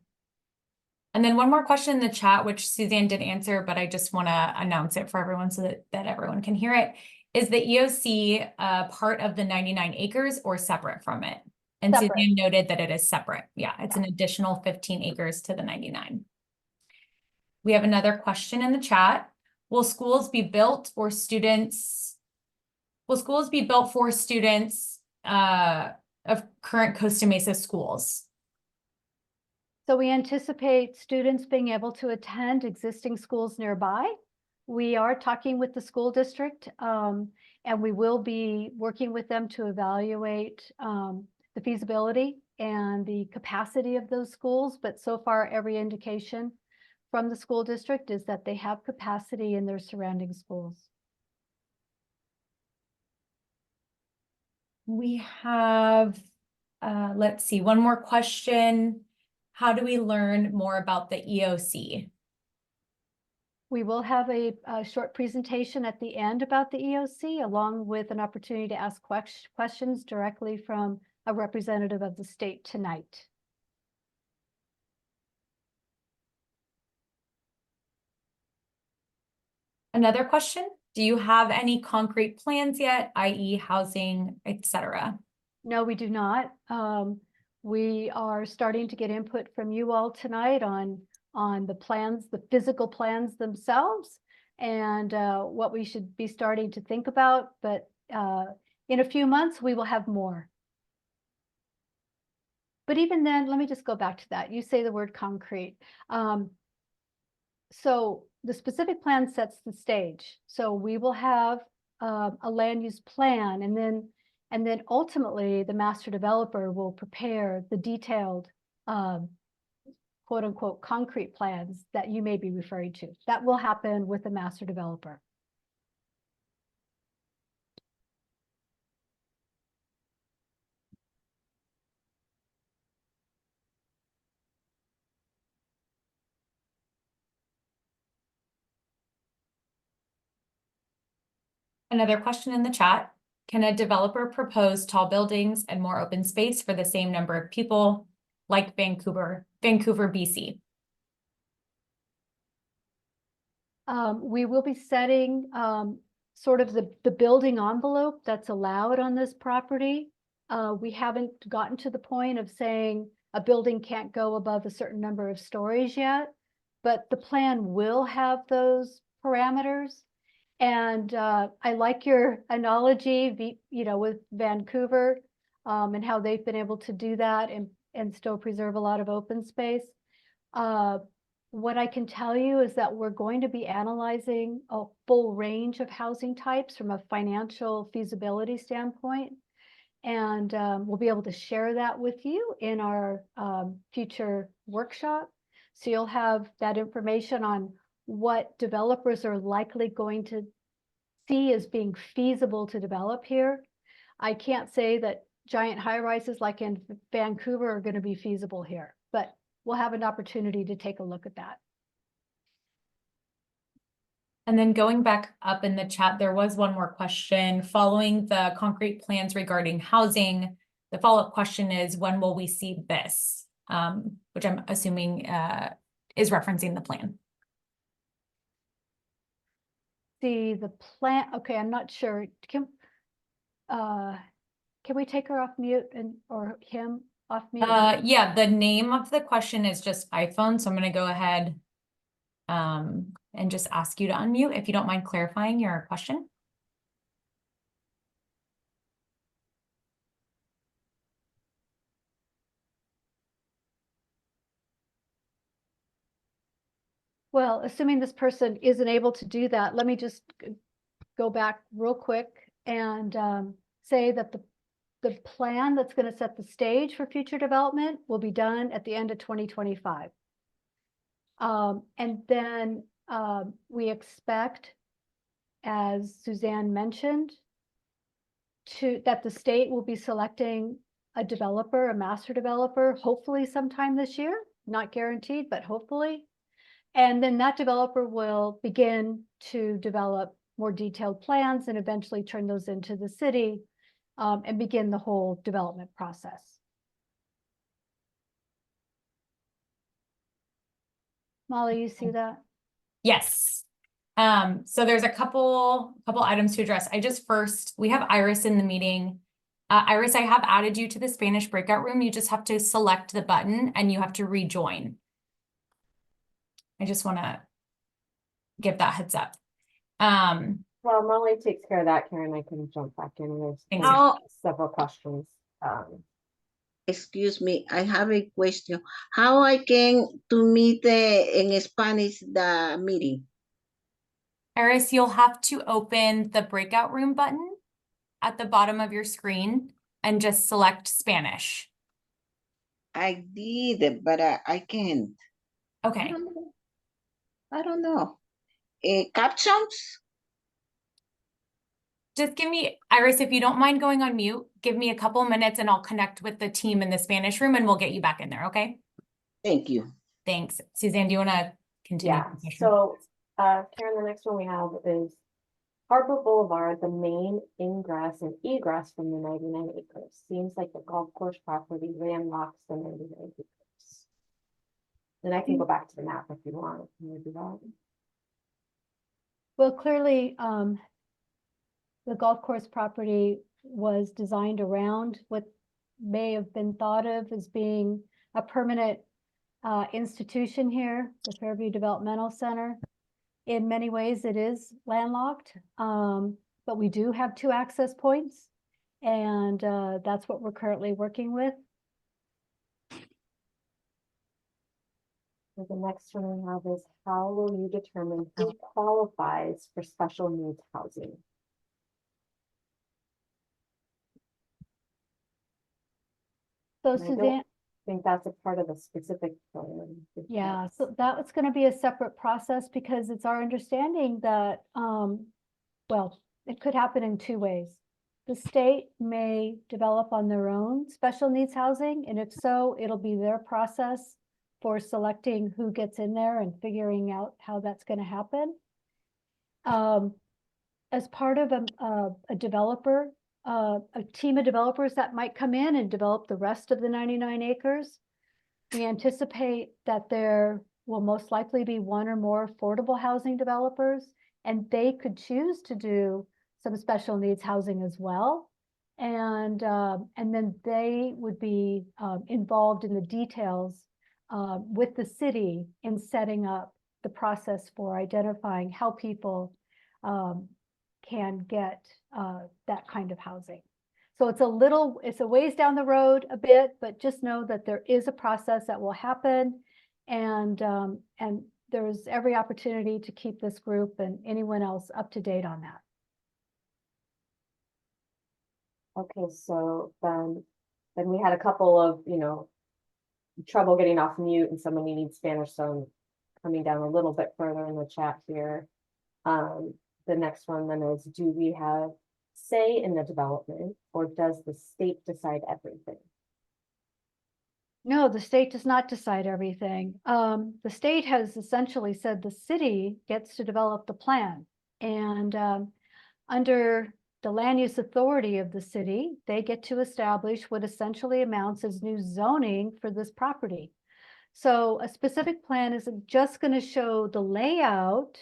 Speaker 1: And then one more question in the chat, which Suzanne did answer, but I just want to announce it for everyone so that everyone can hear it. Is the EOC part of the 99 acres or separate from it? And
Speaker 5: Separate.
Speaker 1: Suzanne noted that it is separate. Yeah, it's an additional 15 acres to the 99. We have another question in the chat. Will schools be built or students Will schools be built for students of current Costa Mesa schools?
Speaker 5: So we anticipate students being able to attend existing schools nearby. We are talking with the school district, and we will be working with them to evaluate the feasibility and the capacity of those schools. But so far, every indication from the school district is that they have capacity in their surrounding schools.
Speaker 1: We have, let's see, one more question. How do we learn more about the EOC?
Speaker 5: We will have a short presentation at the end about the EOC, along with an opportunity to ask questions directly from a representative of the state tonight.
Speaker 1: Another question, do you have any concrete plans yet, i.e. housing, etc.?
Speaker 5: No, we do not. We are starting to get input from you all tonight on the plans, the physical plans themselves, and what we should be starting to think about. But in a few months, we will have more. But even then, let me just go back to that. You say the word concrete. So the specific plan sets the stage. So we will have a land use plan, and then ultimately the master developer will prepare the detailed quote unquote concrete plans that you may be referring to. That will happen with the master developer.
Speaker 1: Another question in the chat. Can a developer propose tall buildings and more open space for the same number of people like Vancouver, BC?
Speaker 5: We will be setting sort of the building envelope that's allowed on this property. We haven't gotten to the point of saying a building can't go above a certain number of stories yet, but the plan will have those parameters. And I like your analogy, with Vancouver and how they've been able to do that and still preserve a lot of open space. What I can tell you is that we're going to be analyzing a full range of housing types from a financial feasibility standpoint. And we'll be able to share that with you in our future workshop. So you'll have that information on what developers are likely going to see as being feasible to develop here. I can't say that giant high rises like in Vancouver are going to be feasible here, but we'll have an opportunity to take a look at that.
Speaker 1: And then going back up in the chat, there was one more question. Following the concrete plans regarding housing, the follow-up question is, when will we see this? Which I'm assuming is referencing the plan.
Speaker 5: See the plan. Okay, I'm not sure. Can we take her off mute or him off mute?
Speaker 1: Yeah, the name of the question is just iPhone, so I'm going to go ahead and just ask you to unmute if you don't mind clarifying your question.
Speaker 5: Well, assuming this person isn't able to do that, let me just go back real quick and say that the plan that's going to set the stage for future development will be done at the end of 2025. And then we expect, as Suzanne mentioned, that the state will be selecting a developer, a master developer, hopefully sometime this year, not guaranteed, but hopefully. And then that developer will begin to develop more detailed plans and eventually turn those into the city and begin the whole development process. Molly, you see that?
Speaker 1: Yes. So there's a couple items to address. We have Iris in the meeting. Iris, I have added you to the Spanish breakout room. You just have to select the button and you have to rejoin. I just want to give that heads up.
Speaker 2: Well, Molly takes care of that, Karen. I can jump back in.
Speaker 1: Thanks.
Speaker 6: How,
Speaker 2: Several questions.
Speaker 6: excuse me, I have a question. How I can to meet in Spanish the meeting?
Speaker 1: Iris, you'll have to open the breakout room button at the bottom of your screen and just select Spanish.
Speaker 6: I did, but I can't. I
Speaker 1: Okay,
Speaker 6: don't know. I don't know. Captions?
Speaker 1: just give me, Iris, if you don't mind going on mute, give me a couple minutes and I'll connect with the team in the Spanish room and we'll get you back in there, okay?
Speaker 6: Thank you.
Speaker 1: Thanks. Suzanne, do you want to continue?
Speaker 2: Yeah,
Speaker 1: the session?
Speaker 2: so, Karen, the next one we have is Harbor Boulevard, the main ingress and egress from the 99 acres. Seems like the golf course property landlocks the 99 acres. Then I can go back to the map if you want. Can we do that?
Speaker 5: Well, clearly, the golf course property was designed around what may have been thought of as being a permanent institution here, the Fairview Developmental Center. In many ways, it is landlocked, but we do have 2 access points, and that's what we're currently working with.
Speaker 2: So the next one we have is how will you determine who qualifies for special needs housing?
Speaker 5: So
Speaker 2: And I don't
Speaker 5: Suzanne,
Speaker 2: think that's a part of the specific plan.
Speaker 5: yeah, so that was gonna be a separate process because it's our understanding that, well, it could happen in 2 ways. The state may develop on their own special needs housing, and if so, it'll be their process for selecting who gets in there and figuring out how that's gonna happen. As part of a developer, a team of developers that might come in and develop the rest of the 99 acres, we anticipate that there will most likely be 1 or more affordable housing developers, and they could choose to do some special needs housing as well. And then they would be involved in the details with the city in setting up the process for identifying how people can get that kind of housing. So it's a ways down the road a bit, but just know that there is a process that will happen, and there's every opportunity to keep this group and anyone else up to date on that.
Speaker 2: Okay, so then we had a couple of, trouble getting off mute and somebody needs Spanish, so I'm coming down a little bit further in the chat here. The next one then is, do we have say in the development, or does the state decide everything?
Speaker 5: No, the state does not decide everything. The state has essentially said the city gets to develop the plan. And under the land use authority of the city, they get to establish what essentially amounts as new zoning for this property. So a specific plan isn't just going to show the layout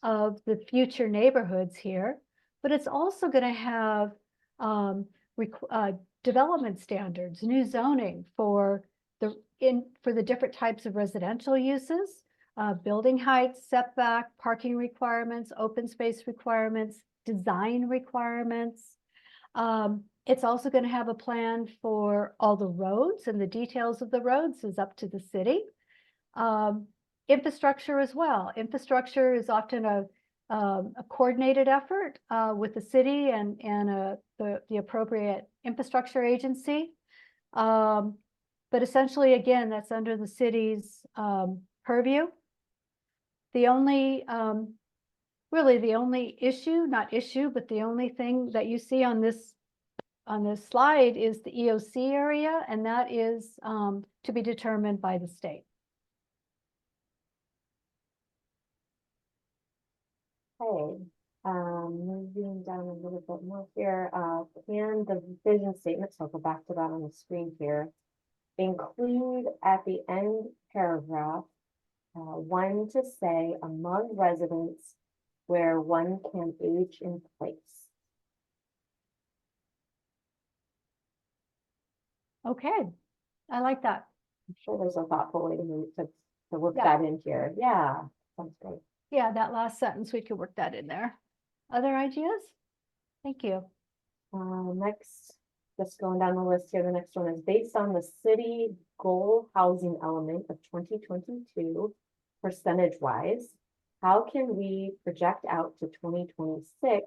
Speaker 5: of the future neighborhoods here, but it's also going to have development standards, new zoning for the different types of residential uses, building heights, setback, parking requirements, open space requirements, design requirements. It's also going to have a plan for all the roads, and the details of the roads is up to the city. Infrastructure as well. Infrastructure is often a coordinated effort with the city and the appropriate infrastructure agency. But essentially, again, that's under the city's purview. The only, really the only issue, not issue, but the only thing that you see on this slide is the EOC area, and that is to be determined by the state.
Speaker 2: Okay, moving down a little bit more here, can the vision statements, I'll go back to that on the screen here, include at the end paragraph, one to say among residents where one can age in place.
Speaker 5: Okay, I like that.
Speaker 2: I'm sure there's a thoughtful way to work
Speaker 5: Yeah.
Speaker 2: that in here. Yeah, sounds great.
Speaker 5: Yeah, that last sentence, we could work that in there. Other ideas? Thank you.
Speaker 2: Next, just going down the list here, the next one is based on the city goal housing element of 2022 percentage wise. How can we project out to 2026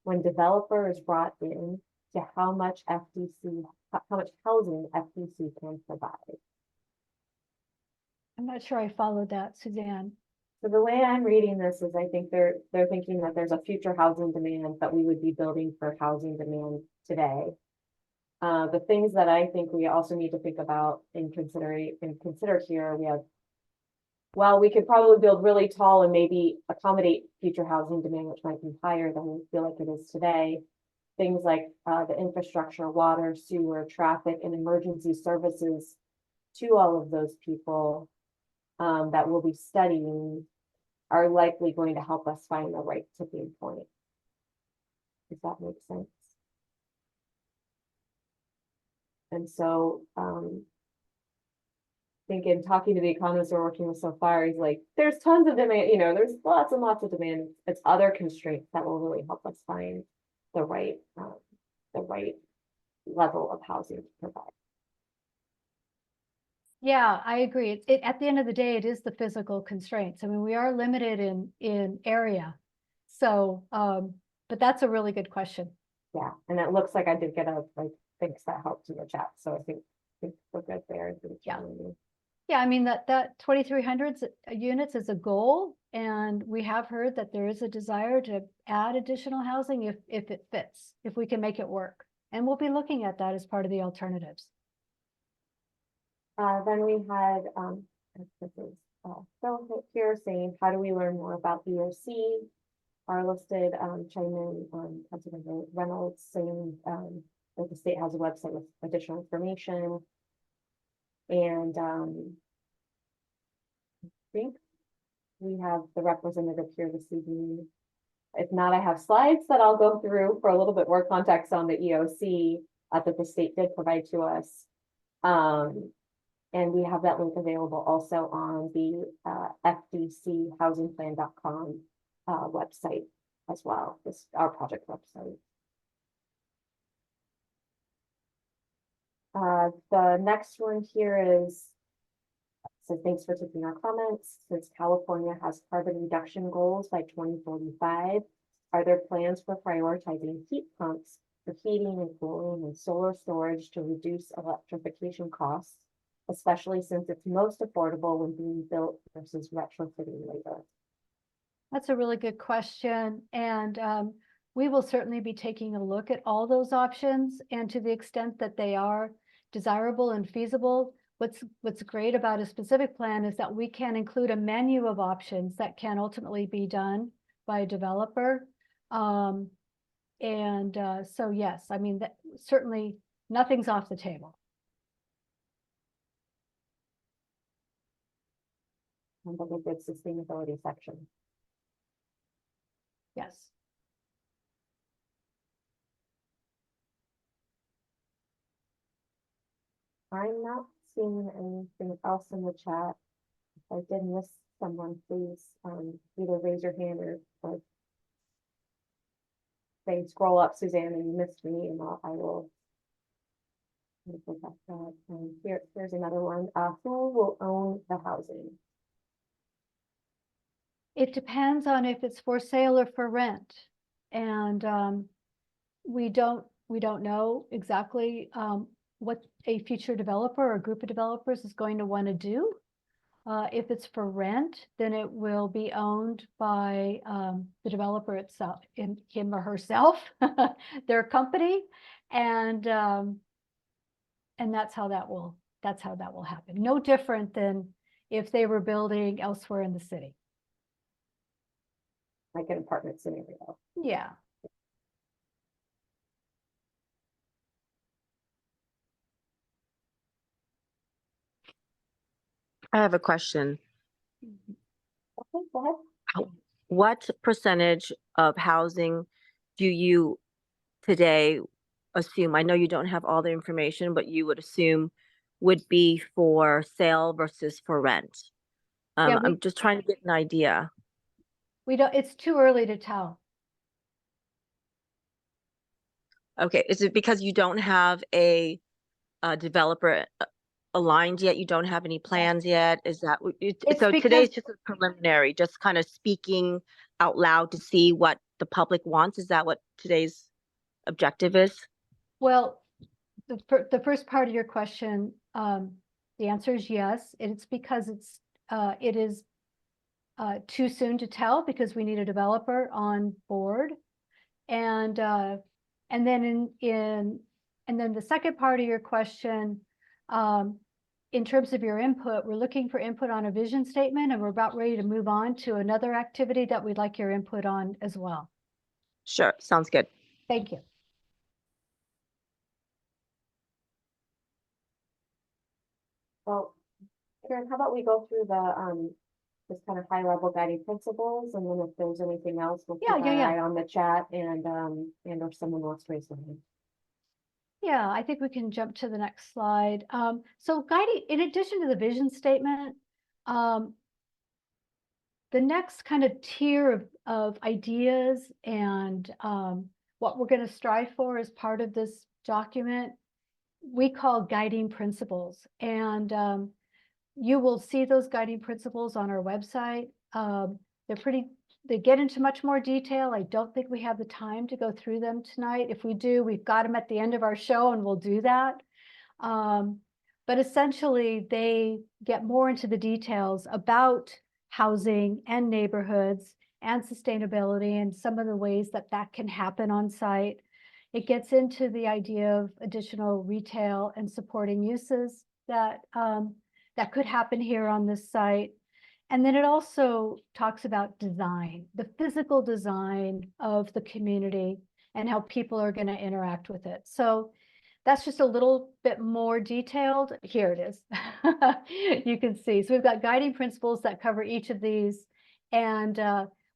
Speaker 2: when developer is brought in to how much FDC, how much housing FDC can provide?
Speaker 5: I'm not sure I followed that, Suzanne.
Speaker 2: So the way I'm reading this is I think they're thinking that there's a future housing demand that we would be building for housing demand today. The things that I think we also need to think about and consider here, we have, well, we could probably build really tall and maybe accommodate future housing demand, which might be higher than we feel like it is today. Things like the infrastructure, water, sewer, traffic, and emergency services to all of those people that we'll be studying are likely going to help us find the right tipping point. Does that make sense? And so, thinking, talking to the economists we're working with so far, he's like, there's tons of demand, you know, there's lots and lots of demand. It's other constraints that will really help us find the right level of housing to provide.
Speaker 5: Yeah, I agree. At the end of the day, it is the physical constraints. I mean, we are limited in area. So, but that's a really good question.
Speaker 2: Yeah, and it looks like I did get a thanks that helped in the chat. So I think we're good there.
Speaker 5: Yeah. Yeah, I mean, that 2,300 units is a goal, and we have heard that there is a desire to add additional housing if it fits, if we can make it work. And we'll be looking at that as part of the alternatives.
Speaker 2: Then we had this is Phil here saying, how do we learn more about EOC? Our listed chime in on Councilmember Reynolds saying that the state has a website with additional information. And I think we have the representative here this evening. If not, I have slides that I'll go through for a little bit more context on the EOC that the state did provide to us. And we have that link available also on the fdchousingplan.com website as well. This our project website. The next one here is, so thanks for taking our comments. Since California has carbon reduction goals by 2045, are there plans for prioritizing heat pumps for heating and cooling and solar storage to reduce electrification costs, especially since it's most affordable when being built versus retrofitting later?
Speaker 5: That's a really good question. And we will certainly be taking a look at all those options, and to the extent that they are desirable and feasible. What's great about a specific plan is that we can include a menu of options that can ultimately be done by a developer. So yes, I mean, that certainly nothing's off the table.
Speaker 2: And then a good sustainability section.
Speaker 5: Yes.
Speaker 2: I'm not seeing anything else in the chat. If I did miss someone, please either raise your hand or say scroll up, Suzanne, and you missed me, and I will. Here's another one. Who will own the housing?
Speaker 5: It depends on if it's for sale or for rent. And we don't know exactly what a future developer or group of developers is going to want to do. If it's for rent, then it will be owned by the developer itself, him or herself, their company, and that's how that will happen. No different than if they were building elsewhere in the city.
Speaker 2: Like an apartment scenario.
Speaker 5: Yeah.
Speaker 7: I have a question.
Speaker 2: Okay, go ahead.
Speaker 7: What percentage of housing do you today assume? I know you don't have all the information, but you would assume would be for sale versus for rent.
Speaker 5: Yeah,
Speaker 7: I'm just trying to get an idea.
Speaker 5: we don't, it's too early to tell.
Speaker 7: Okay, is it because you don't have a developer aligned yet? You don't have any plans yet? Is that
Speaker 5: It's
Speaker 7: so
Speaker 5: because-
Speaker 7: today's just a preliminary, just kind of speaking out loud to see what the public wants? Is that what today's objective is?
Speaker 5: Well, the first part of your question, the answer is yes. It's because it is too soon to tell because we need a developer on board. And then and then the second part of your question, in terms of your input, we're looking for input on a vision statement, and we're about ready to move on to another activity that we'd like your input on as well.
Speaker 7: Sure, sounds good.
Speaker 5: Thank you.
Speaker 2: Well, Karen, how about we go through the, just kind of high level guiding principles, and then if there's anything else, we'll keep
Speaker 5: Yeah,
Speaker 2: an
Speaker 5: yeah, yeah.
Speaker 2: eye on the chat, and or someone wants to raise something.
Speaker 5: Yeah, I think we can jump to the next slide. So guiding, in addition to the vision statement, the next kind of tier of ideas and what we're going to strive for as part of this document, we call guiding principles. And you will see those guiding principles on our website. They get into much more detail. I don't think we have the time to go through them tonight. If we do, we've got them at the end of our show, and we'll do that. But essentially, they get more into the details about housing and neighborhoods and sustainability and some of the ways that that can happen on site. It gets into the idea of additional retail and supporting uses that that could happen here on this site. And then it also talks about design, the physical design of the community and how people are going to interact with it. So that's just a little bit more detailed. Here it is. You can see. So we've got guiding principles that cover each of these. And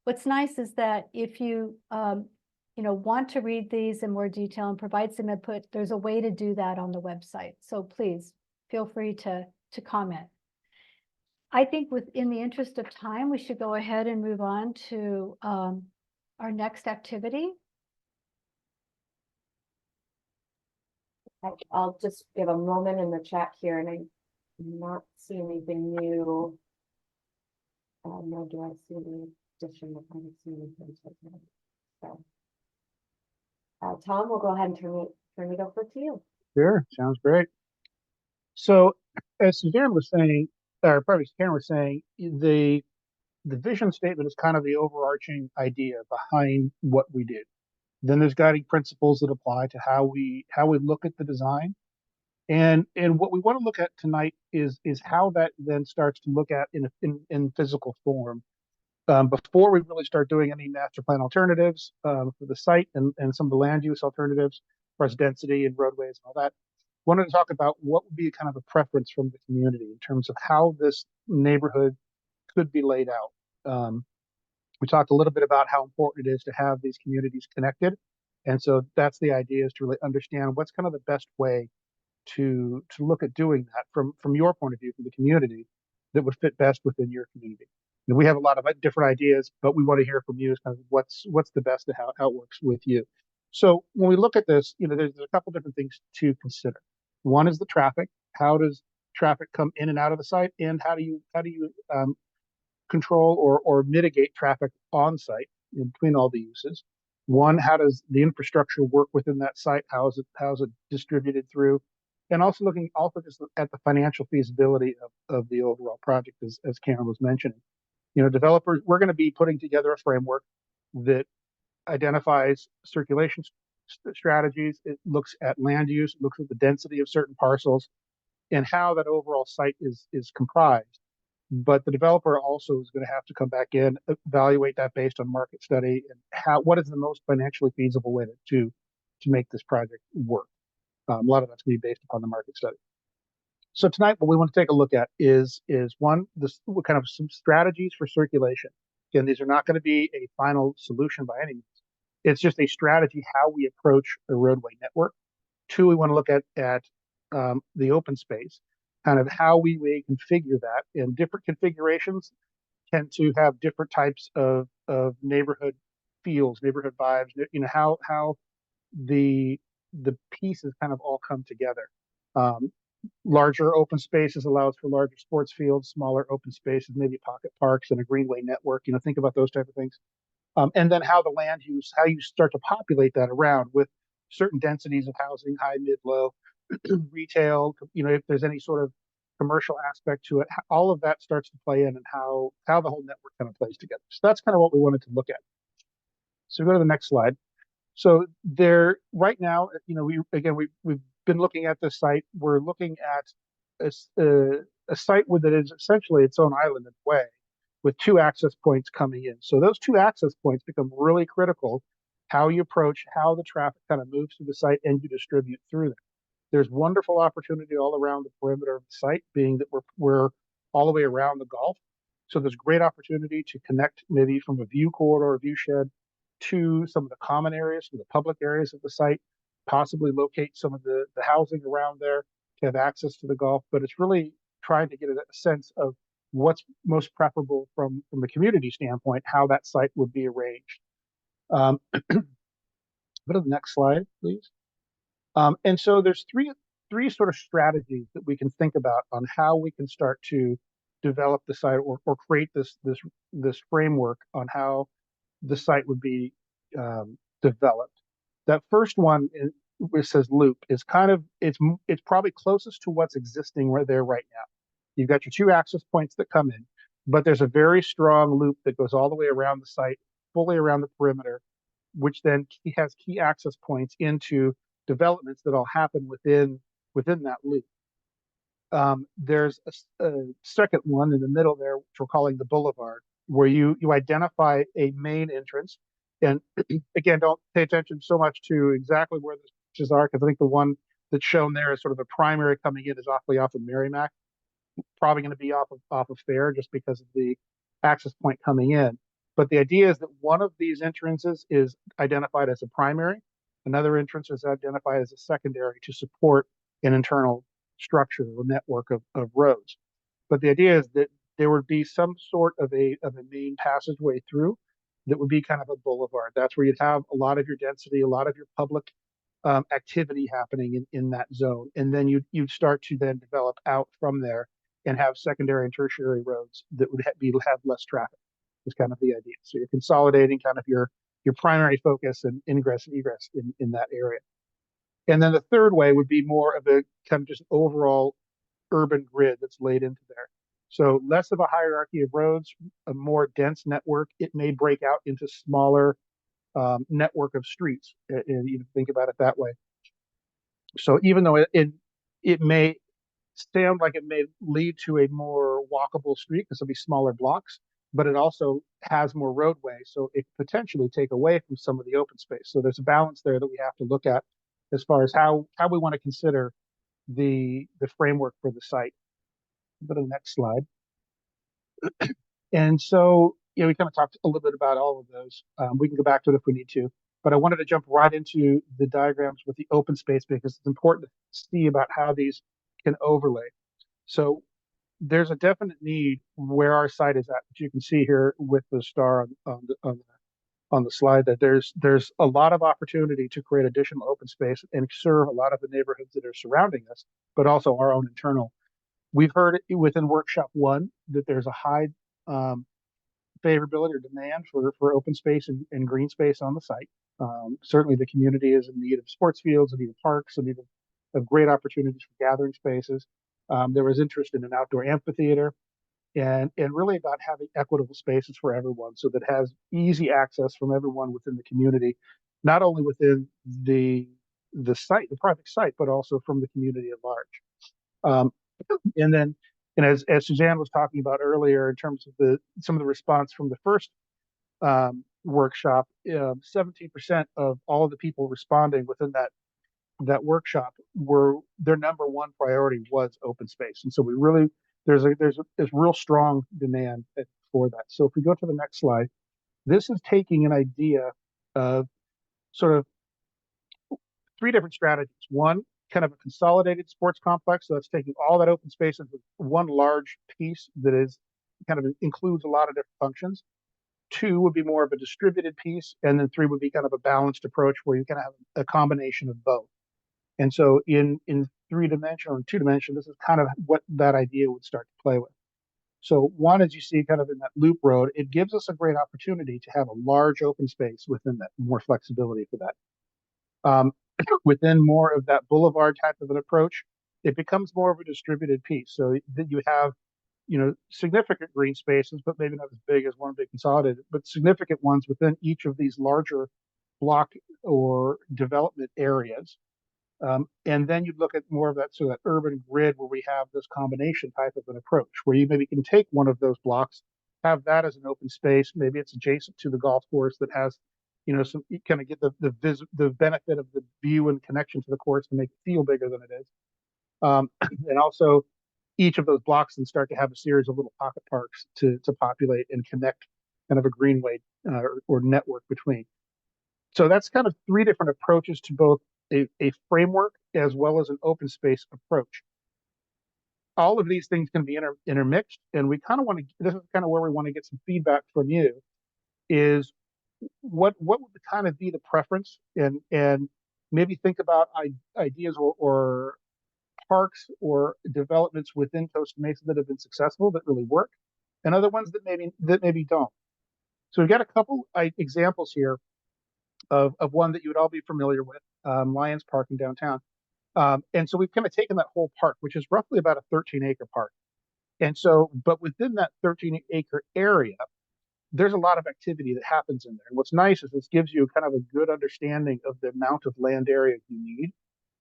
Speaker 5: what's nice is that if you want to read these in more detail and provide some input, there's a way to do that on the website. So please feel free to comment. I think within the interest of time, we should go ahead and move on to our next activity.
Speaker 2: I'll just give a moment in the chat here, and I'm not seeing anything new. Nor do I see any addition. I haven't seen anything. So, Tom, we'll go ahead and turn it over to you.
Speaker 8: Sure, sounds great. So, as Suzanne was saying, or probably Karen was saying, the vision statement is kind of the overarching idea behind what we do. Then there's guiding principles that apply to how we look at the design, and what we want to look at tonight is how that then starts to look at in physical form. Before we really start doing any master plan alternatives for the site and some of the land use alternatives, as far as density and roadways and all that, wanted to talk about what would be kind of a preference from the community in terms of how this neighborhood could be laid out. We talked a little bit about how important it is to have these communities connected. And so that's the idea, is to really understand what's kind of the best way to look at doing that from your point of view, from the community, that would fit best within your community. And we have a lot of different ideas, but we want to hear from you as kind of what's the best and how it works with you. So when we look at this, there's a couple different things to consider. One is the traffic. How does traffic come in and out of the site, and how do you control or mitigate traffic on site in between all the uses? One, how does the infrastructure work within that site? How is it distributed through? And also looking just at the financial feasibility of the overall project, as Karen was mentioning. Developers, we're going to be putting together a framework that identifies circulation strategies. It looks at land use, it looks at the density of certain parcels, and how that overall site is comprised. But the developer also is going to have to come back in, evaluate that based on market study, and what is the most financially feasible way to make this project work. A lot of that's going to be based upon the market study. So tonight, what we want to take a look at is one, what kind of some strategies for circulation. Again, these are not going to be a final solution by any means. It's just a strategy how we approach a roadway network. Two, we want to look at the open space, kind of how we configure that, and different configurations tend to have different types of neighborhood feels, neighborhood vibes. How the the pieces kind of all come together. Larger open spaces allows for larger sports fields, smaller open spaces, maybe pocket parks and a greenway network. Think about those type of things. And then how the land use, how you start to populate that around with certain densities of housing, high, mid, low, retail, if there's any sort of commercial aspect to it, all of that starts to play in and how the whole network kind of plays together. So that's kind of what we wanted to look at. So go to the next slide. So there, right now, we've been looking at this site. We're looking at a site that is essentially its own island in a way, with 2 access points coming in. So those 2 access points become really critical, how you approach, how the traffic kind of moves through the site and you distribute through them. There's wonderful opportunity all around the perimeter of the site, being that we're all the way around the Gulf. So there's great opportunity to connect maybe from a view corridor or view shed to some of the common areas, some of the public areas of the site, possibly locate some of the housing around there to have access to the Gulf. But it's really trying to get a sense of what's most preferable from a community standpoint, how that site would be arranged. Go to the next slide, please. And so there's three sort of strategies that we can think about on how we can start to develop the site or create this framework on how the site would be developed. That first one, which says loop, is kind of it's probably closest to what's existing right there right now. You've got your 2 access points that come in, but there's a very strong loop that goes all the way around the site, fully around the perimeter, which then has key access points into developments that all happen within that loop. There's a second one in the middle there, which we're calling the boulevard, where you identify a main entrance. And again, don't pay attention so much to exactly where the switches are, because I think the one that's shown there is sort of a primary coming in is awfully off of Merrimack, probably going to be off of Fair just because of the access point coming in. But the idea is that one of these entrances is identified as a primary, another entrance is identified as a secondary to support an internal structure or network of roads. But the idea is that there would be some sort of a main passageway through that would be kind of a boulevard. That's where you'd have a lot of your density, a lot of your public activity happening in that zone. And then you'd start to then develop out from there and have secondary and tertiary roads that would have less traffic, is kind of the idea. So you're consolidating kind of your primary focus and ingress and egress in that area. And then the third way would be more of a kind of just overall urban grid that's laid into there. So less of a hierarchy of roads, a more dense network. It may break out into smaller network of streets, and you think about it that way. So even though it may sound like it may lead to a more walkable street because there'll be smaller blocks, but it also has more roadway, so it could potentially take away from some of the open space. So there's a balance there that we have to look at as far as how we want to consider the framework for the site. Go to the next slide. And so, we kind of talked a little bit about all of those. We can go back to it if we need to, but I wanted to jump right into the diagrams with the open space because it's important to see about how these can overlay. So there's a definite need where our site is at, which you can see here with the star on the slide, that there's a lot of opportunity to create additional open space and serve a lot of the neighborhoods that are surrounding us, but also our own internal. We've heard within workshop 1 that there's a high favorability or demand for open space and green space on the site. Certainly the community is in need of sports fields, in need of parks, in need of great opportunities for gathering spaces. There was interest in an outdoor amphitheater and really about having equitable spaces for everyone, so that has easy access from everyone within the community, not only within the site, the project site, but also from the community at large. And as Suzanne was talking about earlier, in terms of some of the response from the first workshop, 17% of all of the people responding within that workshop their number one priority was open space. And so there's real strong demand for that. So if we go to the next slide, this is taking an idea of sort of 3 different strategies. One, kind of a consolidated sports complex. So that's taking all that open space into one large piece that is kind of includes a lot of different functions. 2 would be more of a distributed piece. And then 3 would be kind of a balanced approach where you can have a combination of both. And so in 3-dimensional and 2-dimensional, this is kind of what that idea would start to play with. So one, as you see kind of in that loop road, it gives us a great opportunity to have a large open space within that, more flexibility for that. Within more of that boulevard type of an approach, it becomes more of a distributed piece. So that you have, significant green spaces, but maybe not as big as one big consolidated, but significant ones within each of these larger block or development areas. And then you look at more of that sort of that urban grid where we have this combination type of an approach, where you maybe can take one of those blocks, have that as an open space. Maybe it's adjacent to the golf course that has, some, you kind of get the benefit of the view and connection to the course to make it feel bigger than it is. And also each of those blocks then start to have a series of little pocket parks to populate and connect kind of a greenway or network between. So that's kind of 3 different approaches to both a framework as well as an open space approach. All of these things can be intermixed, and we kind of want to, this is kind of where we want to get some feedback from you, is what would kind of be the preference, and maybe think about ideas or parks or developments within Costa Mesa that have been successful, that really work, and other ones that maybe don't. So we've got a couple examples here of one that you would all be familiar with, Lions Park in downtown. And so we've kind of taken that whole park, which is roughly about a 13-acre park. And so, but within that 13-acre area, there's a lot of activity that happens in there. And what's nice is this gives you kind of a good understanding of the amount of land area you need.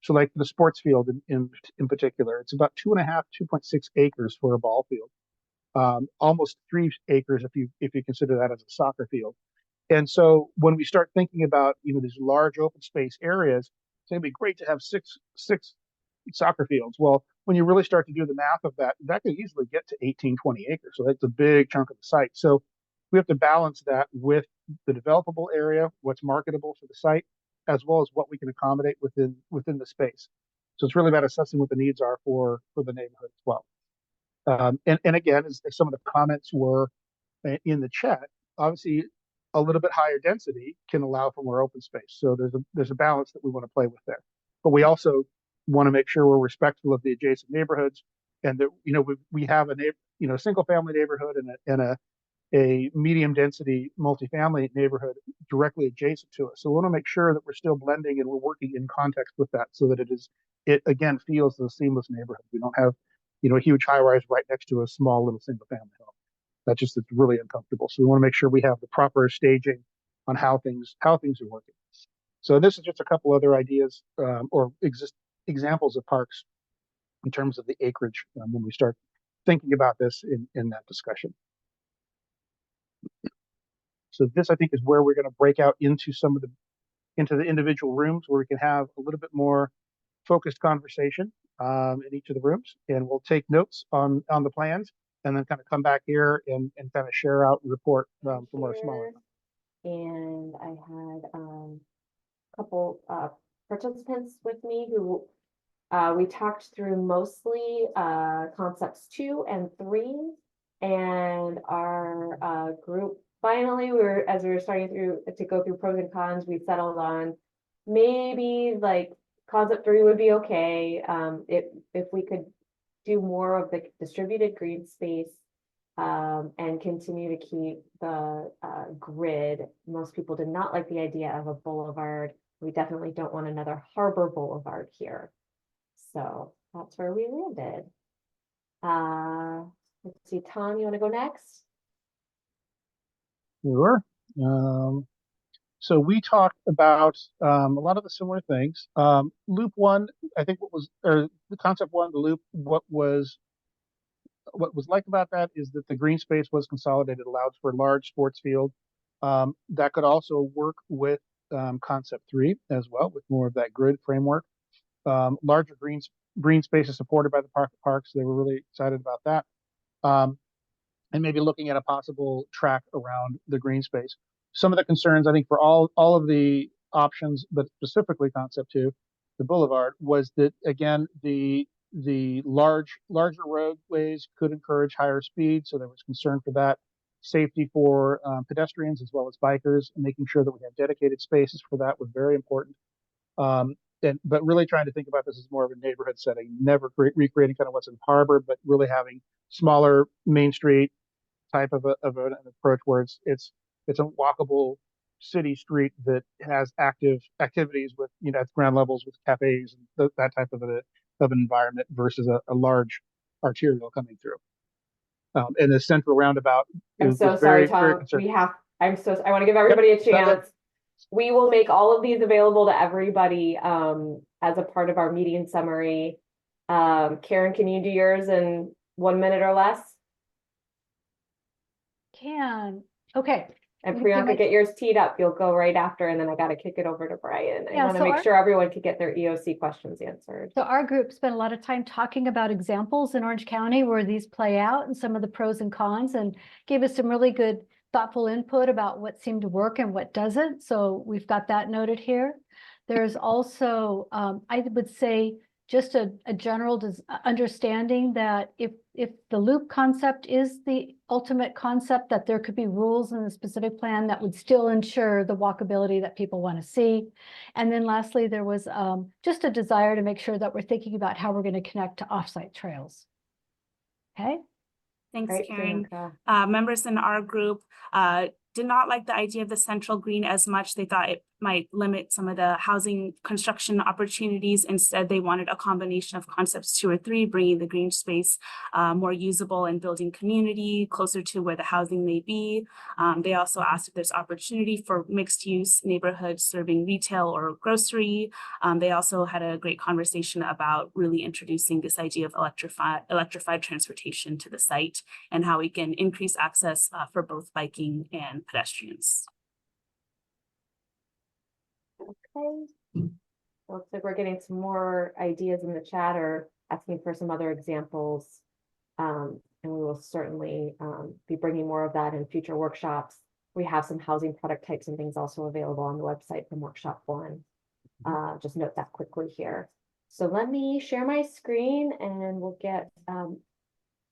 Speaker 8: So like the sports field in particular, it's about 2.6 acres for a ball field. Almost 3 acres if you consider that as a soccer field. And so when we start thinking about, these large open space areas, it's going to be great to have six soccer fields. Well, when you really start to do the math of that, that could easily get to 18, 20 acres. So that's a big chunk of the site. So we have to balance that with the developable area, what's marketable for the site, as well as what we can accommodate within the space. So it's really about assessing what the needs are for the neighborhood as well. And again, as some of the comments were in the chat, obviously a little bit higher density can allow for more open space. So there's a balance that we want to play with there. But we also want to make sure we're respectful of the adjacent neighborhoods, and that we have a single family neighborhood and a medium density multifamily neighborhood directly adjacent to us. So we want to make sure that we're still blending and we're working in context with that, so that it again feels as a seamless neighborhood. We don't have a huge high rise right next to a small little single family home. It's really uncomfortable. So we want to make sure we have the proper staging on how things are working. So this is just a couple other ideas or examples of parks in terms of the acreage when we start thinking about this in that discussion. So this, I think, is where we're going to break out into the individual rooms, where we can have a little bit more focused conversation in each of the rooms, and we'll take notes on the plans, and then kind of come back here and kind of share out and report from our smaller.
Speaker 2: And I had a couple participants with me who we talked through mostly concepts 2 and 3, and our group finally, as we were starting to go through pros and cons, we settled on maybe like concept 3 would be okay if we could do more of the distributed green space and continue to keep the grid. Most people did not like the idea of a boulevard. We definitely don't want another harbor boulevard here. So that's where we landed. Let's see, Tom, you want to go next?
Speaker 8: Sure. So we talked about a lot of the similar things. Loop 1, I think the concept 1, the loop, what was liked about that is that the green space was consolidated, allowed for a large sports field. That could also work with concept 3 as well, with more of that grid framework. Larger green spaces supported by the parks. They were really excited about that. And maybe looking at a possible track around the green space. Some of the concerns, I think, for all of the options, but specifically concept 2, the boulevard, was that again the larger roadways could encourage higher speed, so there was concern for that. Safety for pedestrians as well as bikers, and making sure that we have dedicated spaces for that was very important. but really trying to think about this as more of a neighborhood setting, never recreating kind of what's in Harbor, but really having smaller Main Street type of an approach where it's a walkable city street that has active activities with, at ground levels with cafes and that type of an environment versus a large arterial coming through. And the central roundabout
Speaker 2: I'm
Speaker 8: was
Speaker 2: so
Speaker 8: very,
Speaker 2: sorry,
Speaker 8: very
Speaker 2: Tom.
Speaker 8: concerned.
Speaker 2: I want to give everybody a
Speaker 8: Yep, go ahead.
Speaker 2: chance. We will make all of these available to everybody as a part of our meeting summary. Karen, can you do yours in 1 minute or less?
Speaker 5: Okay.
Speaker 2: And
Speaker 5: You can
Speaker 2: Priyanka,
Speaker 5: make-
Speaker 2: get yours teed up. You'll go right after, and then I got to kick it over to Brian. I
Speaker 5: Yeah,
Speaker 2: want to
Speaker 5: so
Speaker 2: make
Speaker 5: our-
Speaker 2: sure everyone could get their EOC questions answered.
Speaker 5: So our group spent a lot of time talking about examples in Orange County where these play out and some of the pros and cons, and gave us some really good thoughtful input about what seemed to work and what doesn't. So we've got that noted here. There's also, I would say, just a general understanding that if the loop concept is the ultimate concept, that there could be rules in the specific plan that would still ensure the walkability that people want to see. And then lastly, there was just a desire to make sure that we're thinking about how we're going to connect to offsite trails. Okay.
Speaker 9: Thanks,
Speaker 2: Right,
Speaker 9: Karen.
Speaker 2: Priyanka.
Speaker 9: Members in our group did not like the idea of the central green as much. They thought it might limit some of the housing construction opportunities. Instead, they wanted a combination of concepts 2 or 3, bringing the green space more usable and building community closer to where the housing may be. They also asked if there's opportunity for mixed use neighborhoods serving retail or grocery. They also had a great conversation about really introducing this idea of electrified transportation to the site and how we can increase access for both biking and pedestrians.
Speaker 2: Okay. Looks like we're getting some more ideas in the chat or asking for some other examples. And we will certainly be bringing more of that in future workshops. We have some housing product types and things also available on the website from workshop 1. Just note that quickly here. So let me share my screen and we'll get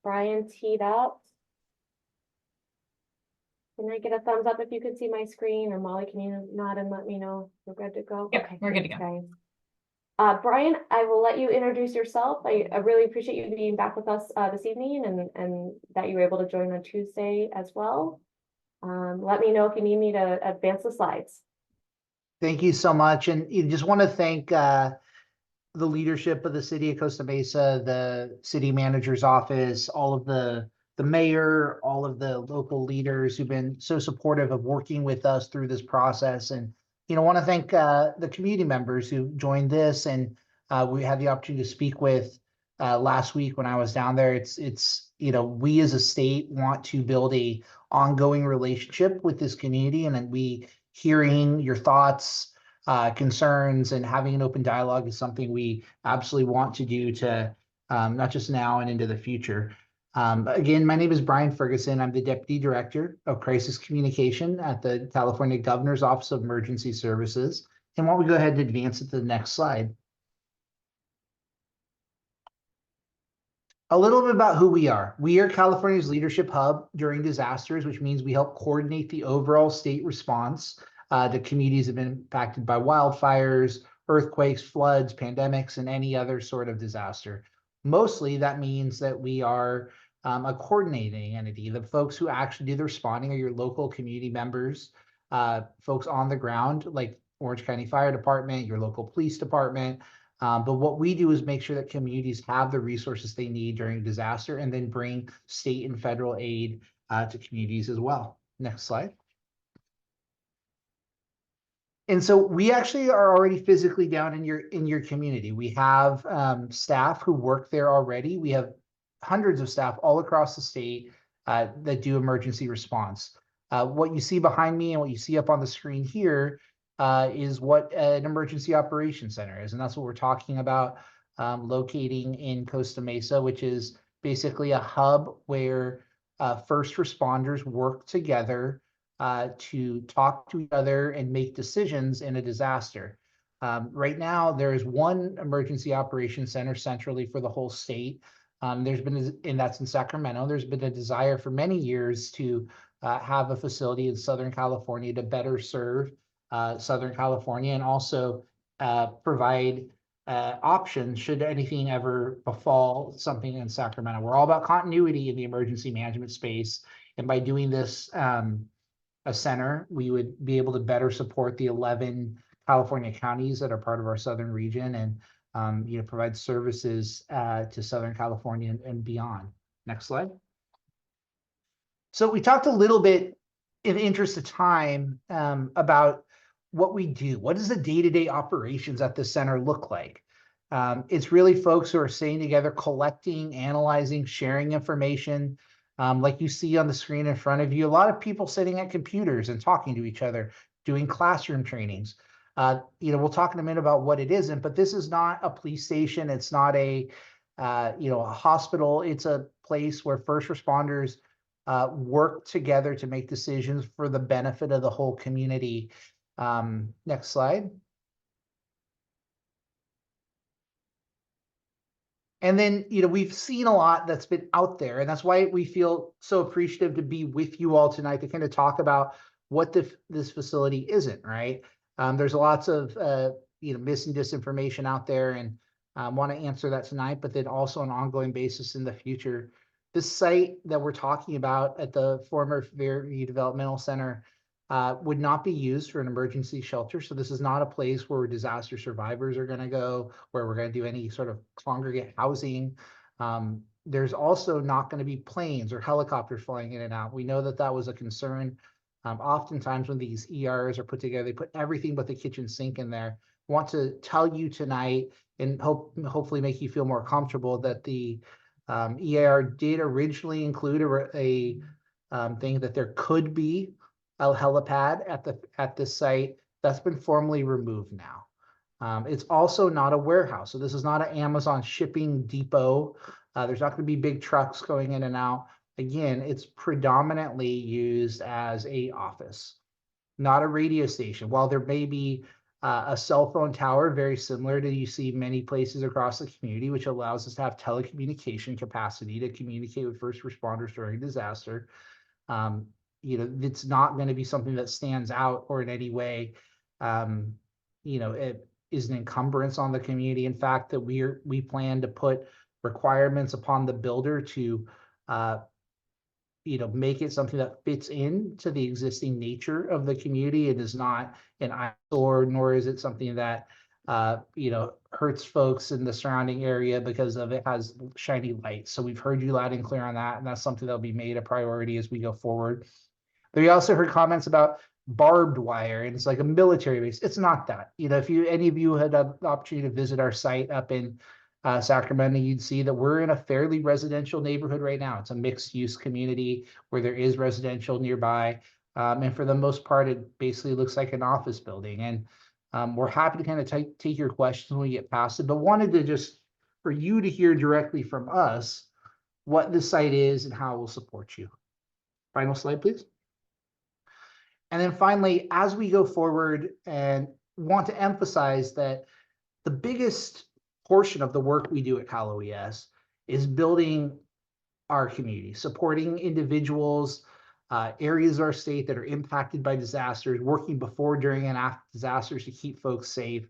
Speaker 2: Brian teed up. Can I get a thumbs up if you can see my screen, or Molly, can you nod and let me know we're good to go?
Speaker 1: Yep,
Speaker 2: Okay,
Speaker 1: we're good to
Speaker 2: thanks,
Speaker 1: go.
Speaker 2: guys. Brian, I will let you introduce yourself. I really appreciate you being back with us this evening and that you were able to join on Tuesday as well. Let me know if you need me to advance the slides.
Speaker 10: Thank you so much. And you just want to thank the leadership of the city of Costa Mesa, the city manager's office, all of the mayor, all of the local leaders who've been so supportive of working with us through this process. And, want to thank the community members who joined this. And we had the opportunity to speak with last week when I was down there. It's we as a state want to build a ongoing relationship with this community, and then we hearing your thoughts, concerns, and having an open dialogue is something we absolutely want to do to not just now and into the future. Again, my name is Brian Ferguson. I'm the Deputy Director of Crisis Communication at the California Governor's Office of Emergency Services. And why don't we go ahead and advance it to the next slide. A little bit about who we are. We are California's leadership hub during disasters, which means we help coordinate the overall state response to communities that have been impacted by wildfires, earthquakes, floods, pandemics, and any other sort of disaster. Mostly that means that we are a coordinating entity. The folks who actually do the responding are your local community members, folks on the ground, like Orange County Fire Department, your local police department. But what we do is make sure that communities have the resources they need during disaster and then bring state and federal aid to communities as well. Next slide. And so we actually are already physically down in your community. We have staff who work there already. We have hundreds of staff all across the state that do emergency response. What you see behind me and what you see up on the screen here is what an emergency operations center is. And that's what we're talking about locating in Costa Mesa, which is basically a hub where first responders work together to talk to each other and make decisions in a disaster. Right now, there is one emergency operations center centrally for the whole state. There's been, and that's in Sacramento, there's been a desire for many years to have a facility in Southern California to better serve Southern California and also provide options should anything ever befall something in Sacramento. We're all about continuity in the emergency management space. And by doing this, a center, we would be able to better support the 11 California counties that are part of our southern region and provide services to Southern California and beyond. Next slide. So we talked a little bit in the interest of time about what we do. What does the day-to-day operations at the center look like? It's really folks who are sitting together, collecting, analyzing, sharing information. Like you see on the screen in front of you, a lot of people sitting at computers and talking to each other, doing classroom trainings. We'll talk in a minute about what it isn't, but this is not a police station. It's not a hospital. It's a place where first responders work together to make decisions for the benefit of the whole community. Next slide. And then, we've seen a lot that's been out there, and that's why we feel so appreciative to be with you all tonight to kind of talk about what this facility isn't, right? There's lots of, mis and disinformation out there, and want to answer that tonight, but then also on an ongoing basis in the future. This site that we're talking about at the former Fairview Developmental Center would not be used for an emergency shelter. So this is not a place where disaster survivors are going to go, where we're going to do any sort of congregate housing. There's also not going to be planes or helicopters flying in and out. We know that was a concern. Oftentimes when these EIRs are put together, they put everything but the kitchen sink in there. I want to tell you tonight and hopefully make you feel more comfortable that the EIR did originally include a thing that there could be a helipad at this site. That's been formally removed now. It's also not a warehouse. So this is not an Amazon shipping depot. There's not going to be big trucks going in and out. Again, it's predominantly used as an office, not a radio station. While there may be a cell phone tower, very similar to you see many places across the community, which allows us to have telecommunication capacity to communicate with first responders during disaster. It's not going to be something that stands out or in any way, it is an encumbrance on the community. In fact, that we plan to put requirements upon the builder to, make it something that fits into the existing nature of the community. It is not an eyesore, nor is it something that, hurts folks in the surrounding area because of it has shiny lights. So we've heard you loud and clear on that, and that's something that'll be made a priority as we go forward. We also heard comments about barbed wire, and it's like a military base. It's not that. If any of you had the opportunity to visit our site up in Sacramento, you'd see that we're in a fairly residential neighborhood right now. It's a mixed use community where there is residential nearby. And for the most part, it basically looks like an office building. And we're happy to kind of take your questions when we get past it, but wanted to just for you to hear directly from us what this site is and how it will support you. Final slide, please. And then finally, as we go forward, and want to emphasize that the biggest portion of the work we do at Cal OES is building our community, supporting individuals, areas of our state that are impacted by disasters, working before, during, and after disasters to keep folks safe.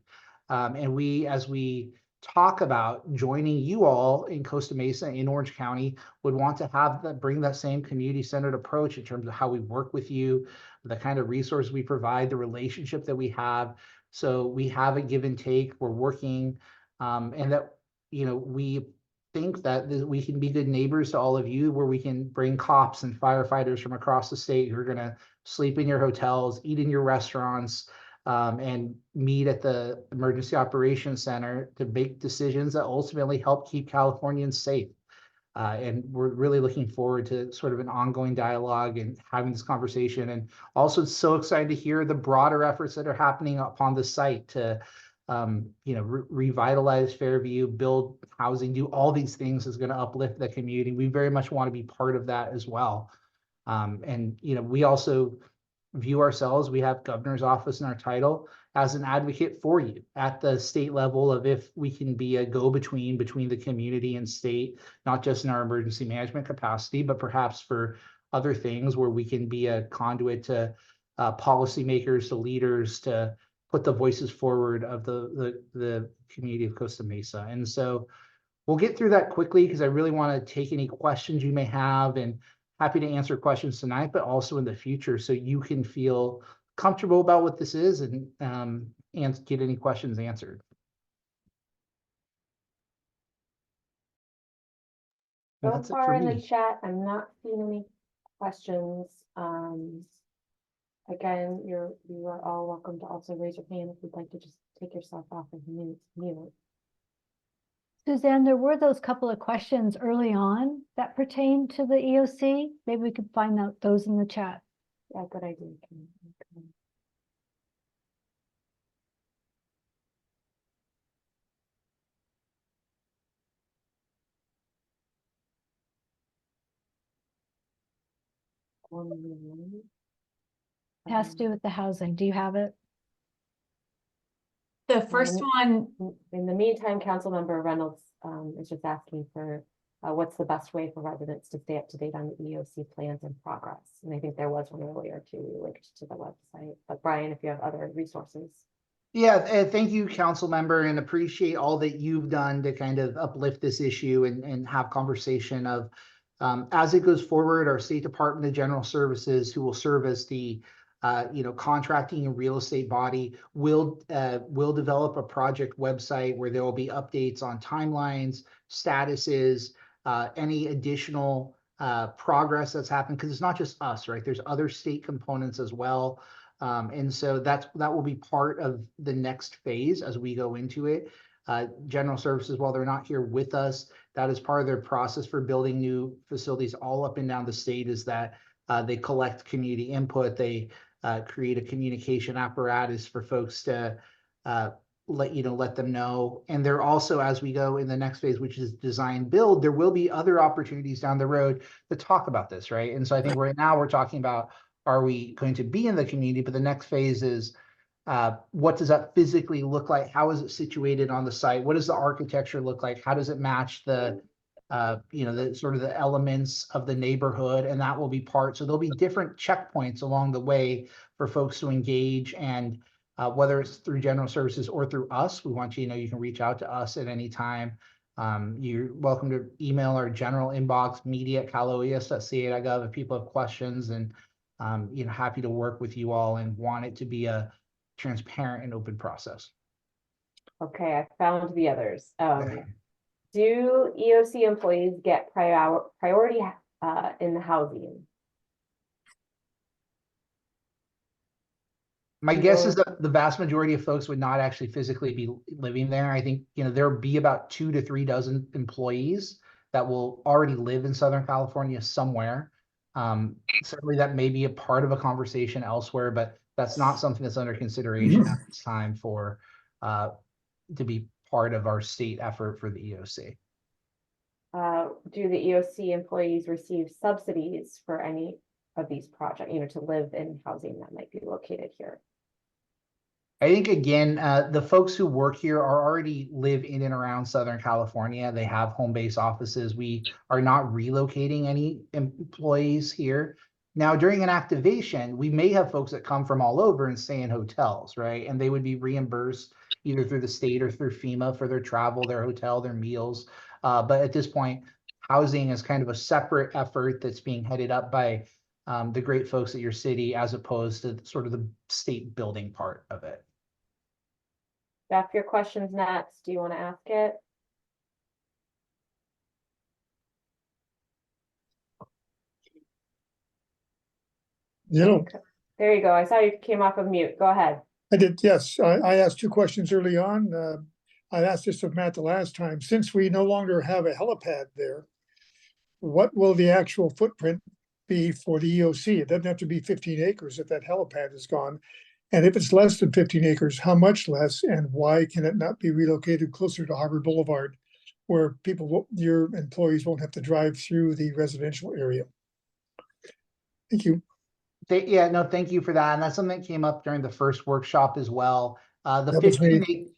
Speaker 10: And as we talk about joining you all in Costa Mesa in Orange County, would want to bring that same community-centered approach in terms of how we work with you, the kind of resources we provide, the relationship that we have. So we have a give and take. We're working, and that we think that we can be good neighbors to all of you, where we can bring cops and firefighters from across the state who are going to sleep in your hotels, eat in your restaurants, and meet at the Emergency Operations Center to make decisions that ultimately help keep Californians safe. And we're really looking forward to sort of an ongoing dialogue and having this conversation. And also so excited to hear the broader efforts that are happening upon the site to revitalize Fairview, build housing, do all these things is going to uplift the community. We very much want to be part of that as well. And we also view ourselves, we have governor's office in our title, as an advocate for you at the state level of if we can be a go-between between the community and state, not just in our emergency management capacity, but perhaps for other things where we can be a conduit to policymakers, to leaders, to put the voices forward of the community of Costa Mesa. And so we'll get through that quickly because I really want to take any questions you may have, and happy to answer questions tonight, but also in the future, so you can feel comfortable about what this is and get any questions answered. And
Speaker 2: So
Speaker 10: that's it
Speaker 2: far
Speaker 10: for
Speaker 2: in the
Speaker 10: me.
Speaker 2: chat, I'm not seeing any questions. Again, you are all welcome to also raise your hand if you'd like to just take yourself off of mute.
Speaker 5: Suzanne, there were those couple of questions early on that pertain to the EOC. Maybe we could find out those in the chat.
Speaker 2: Yeah, good idea.
Speaker 5: It has to do with the housing. Do you have it?
Speaker 1: The first one,
Speaker 2: In the meantime, Councilmember Reynolds is just asking for what's the best way for residents to stay up to date on the EOC plans and progress. And I think there was one earlier too, linked to the website. But Brian, if you have other resources.
Speaker 10: Yeah, thank you, council member, and appreciate all that you've done to kind of uplift this issue and have conversation of, as it goes forward, our State Department of General Services, who will serve as the contracting and real estate body, will develop a project website where there will be updates on timelines, statuses, any additional progress that's happened, because it's not just us, right? There's other state components as well. And so that will be part of the next phase as we go into it. General Services, while they're not here with us, that is part of their process for building new facilities all up and down the state, is that they collect community input. They create a communication apparatus for folks to let them know. And they're also, as we go in the next phase, which is design build, there will be other opportunities down the road to talk about this, right? And so I think right now we're talking about, are we going to be in the community? But the next phase is, what does that physically look like? How is it situated on the site? What does the architecture look like? How does it match the sort of the elements of the neighborhood? And that will be part. So there'll be different checkpoints along the way for folks to engage. And whether it's through General Services or through us, we want you to know you can reach out to us at any time. You're welcome to email our general inbox, media@cal-oes.ca.gov, if people have questions, and happy to work with you all and want it to be a transparent and open process.
Speaker 2: Okay, I found the others. Do EOC employees get priority in the housing?
Speaker 10: My guess is that the vast majority of folks would not actually physically be living there. I think, there'll be about 2 to 3 dozen employees that will already live in Southern California somewhere. Certainly that may be a part of a conversation elsewhere, but that's not something that's under consideration at this time for to be part of our state effort for the EOC.
Speaker 2: Do the EOC employees receive subsidies for any of these projects, to live in housing that might be located here?
Speaker 10: I think, again, the folks who work here already live in and around Southern California. They have home-based offices. We are not relocating any employees here. Now, during an activation, we may have folks that come from all over and stay in hotels, right? And they would be reimbursed either through the state or through FEMA for their travel, their hotel, their meals. But at this point, housing is kind of a separate effort that's being headed up by the great folks at your city, as opposed to sort of the state building part of it.
Speaker 2: Jeff, your question's next. Do you want to ask it? There you go. I saw you came off of mute. Go ahead.
Speaker 11: I did, yes. I asked 2 questions early on. I asked this of Matt the last time. Since we no longer have a helipad there, what will the actual footprint be for the EOC? It doesn't have to be 15 acres if that helipad is gone. And if it's less than 15 acres, how much less, and why can it not be relocated closer to Harbor Boulevard, where your employees won't have to drive through the residential area? Thank you.
Speaker 10: Yeah, no, thank you for that. And that's something that came up during the first workshop as well. The 15,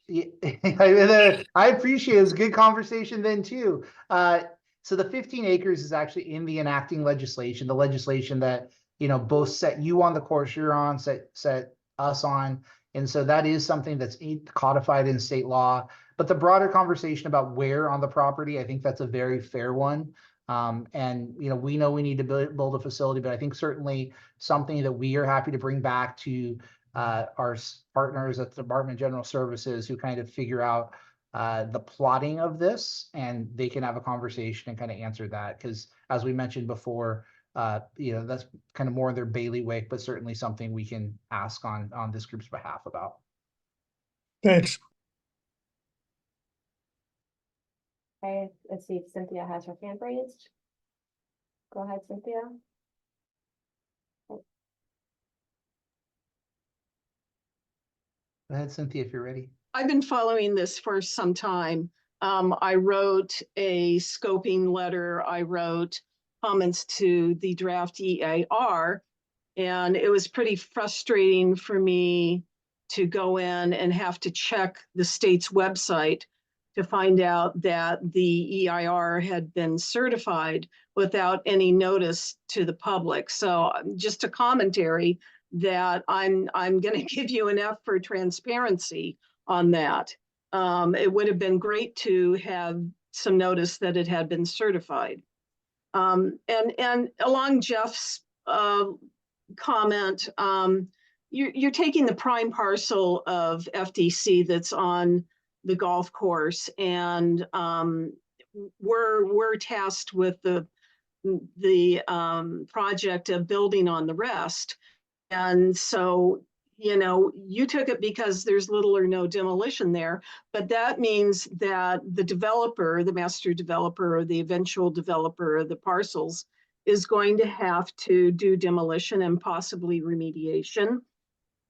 Speaker 10: I appreciate it. It was a good conversation then too. So the 15 acres is actually in the enacting legislation, the legislation that, both set you on the course you're on, set us on And so that is something that's codified in state law. But the broader conversation about where on the property, I think that's a very fair one. And we know we need to build a facility, but I think certainly something that we are happy to bring back to our partners at the Department of General Services who kind of figure out the plotting of this, and they can have a conversation and kind of answer that. Because as we mentioned before, that's kind of more their bailiwick, but certainly something we can ask on this group's behalf about.
Speaker 11: Thanks.
Speaker 2: Okay, let's see if Cynthia has her hand raised. Go ahead, Cynthia.
Speaker 10: Go ahead, Cynthia, if you're ready.
Speaker 12: I've been following this for some time. I wrote a scoping letter. I wrote comments to the draft EIR, and it was pretty frustrating for me to go in and have to check the state's website to find out that the EIR had been certified without any notice to the public. So just a commentary that I'm going to give you an F for transparency on that. It would have been great to have some notice that it had been certified. And along Jeff's comment, you're taking the prime parcel of FDC that's on the golf course, and we're tasked with the project of building on the rest. And so, you took it because there's little or no demolition there, but that means that the developer, the master developer, or the eventual developer of the parcels is going to have to do demolition and possibly remediation.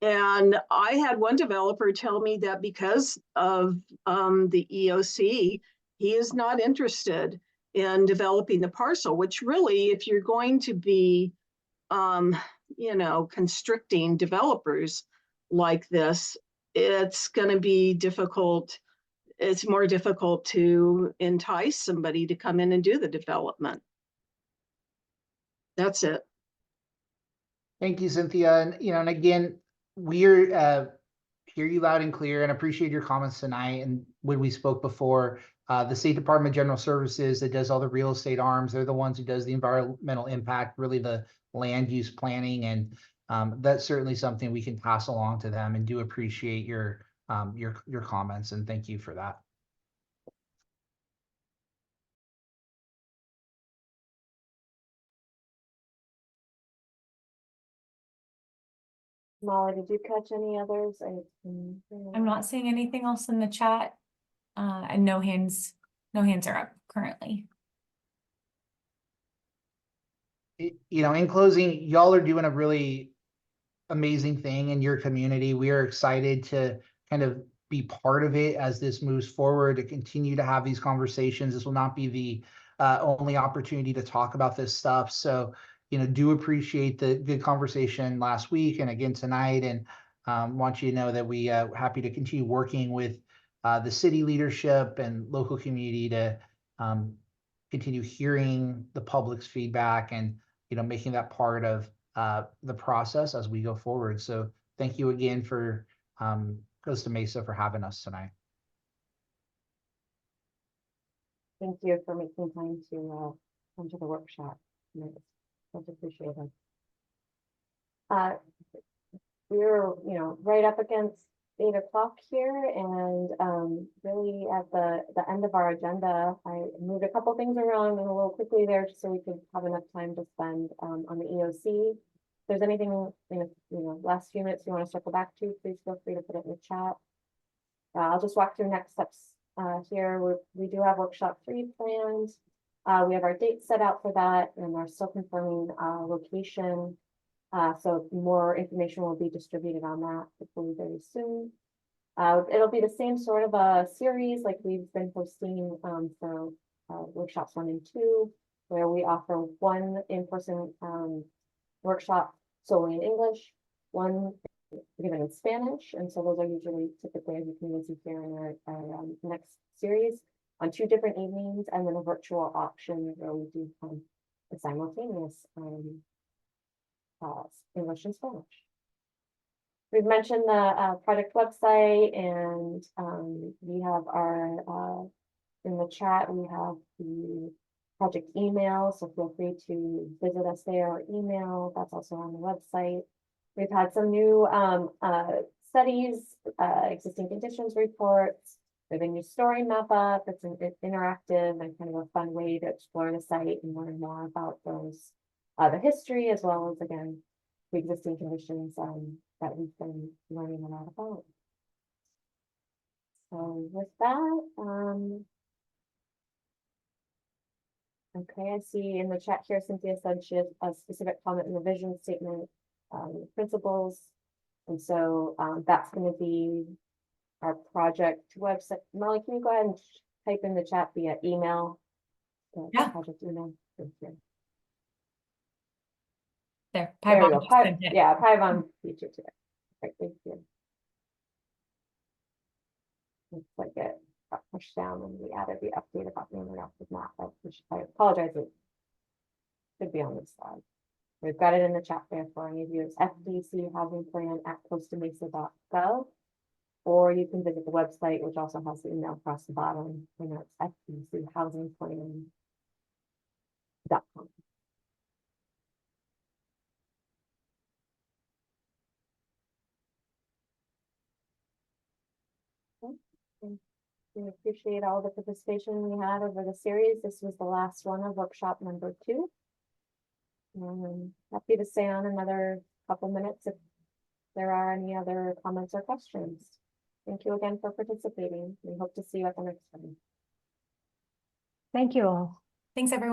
Speaker 12: And I had one developer tell me that because of the EOC, he is not interested in developing the parcel, which really, if you're going to be constricting developers like this, it's going to be difficult. It's more difficult to entice somebody to come in and do the development. That's it.
Speaker 10: Thank you, Cynthia. And again, we're hear you loud and clear and appreciate your comments tonight. And when we spoke before, the State Department of General Services that does all the real estate arms, they're the ones who does the environmental impact, really the land use planning. And that's certainly something we can pass along to them, and do appreciate your comments, and thank you for that.
Speaker 2: Molly, did you catch any others?
Speaker 1: I'm not seeing anything else in the chat. And no hands are up currently.
Speaker 10: In closing, y'all are doing a really amazing thing in your community. We are excited to kind of be part of it as this moves forward, to continue to have these conversations. This will not be the only opportunity to talk about this stuff. So, do appreciate the good conversation last week and again tonight, and want you to know that we happy to continue working with the city leadership and local community to continue hearing the public's feedback and making that part of the process as we go forward. So thank you again for Costa Mesa for having us tonight.
Speaker 2: Thank you for making time to come to the workshop. Much appreciated. We're right up against 8 o'clock here, and really at the end of our agenda. I moved a couple things around and a little quickly there just so we could have enough time to spend on the EOC. If there's anything in last few minutes you want to circle back to, please feel free to put it in the chat. I'll just walk through next steps here. We do have workshop 3 planned. We have our date set out for that, and are still confirming location. So more information will be distributed on that hopefully very soon. It'll be the same sort of a series like we've been hosting for workshops 1 and 2, where we offer one in-person workshop solely in English, one given in Spanish, and so those are usually typically, as you can see here in our next series, on 2 different evenings, and then a virtual option where we do a simultaneous English and Spanish. We've mentioned the project website, and we have our in the chat, we have the project email, so feel free to visit us there or email. That's also on the website. We've had some new studies, existing conditions reports. We have a new story map up. It's an interactive and kind of a fun way to explore the site and learn more about those, the history, as well as, again, the existing conditions that we've been learning a lot about. So with that, okay, I see in the chat here, Cynthia said she has a specific comment in the vision statement, principles. And so that's going to be our project website. Molly, can you go ahead and type in the chat via email?
Speaker 1: Yeah.
Speaker 2: Project email. Thank you.
Speaker 1: There,
Speaker 2: There we
Speaker 1: Paibon
Speaker 2: go.
Speaker 1: just sent it.
Speaker 2: Yeah, Paibon featured today. Right, thank you. Looks like it got pushed down when we added the update about the internet was not, I apologize. It should be on this slide. We've got it in the chat there for any of you. It's FDC housing plan at costamesa.gov, or you can visit the website, which also has the email across the bottom, and it's FDChousingplan.com. We appreciate all the participation we had over the series. This was the last one of workshop number 2. Happy to stay on another couple minutes if there are any other comments or questions. Thank you again for participating. We hope to see you at the next one.
Speaker 5: Thank you all.
Speaker 1: Thanks, everyone.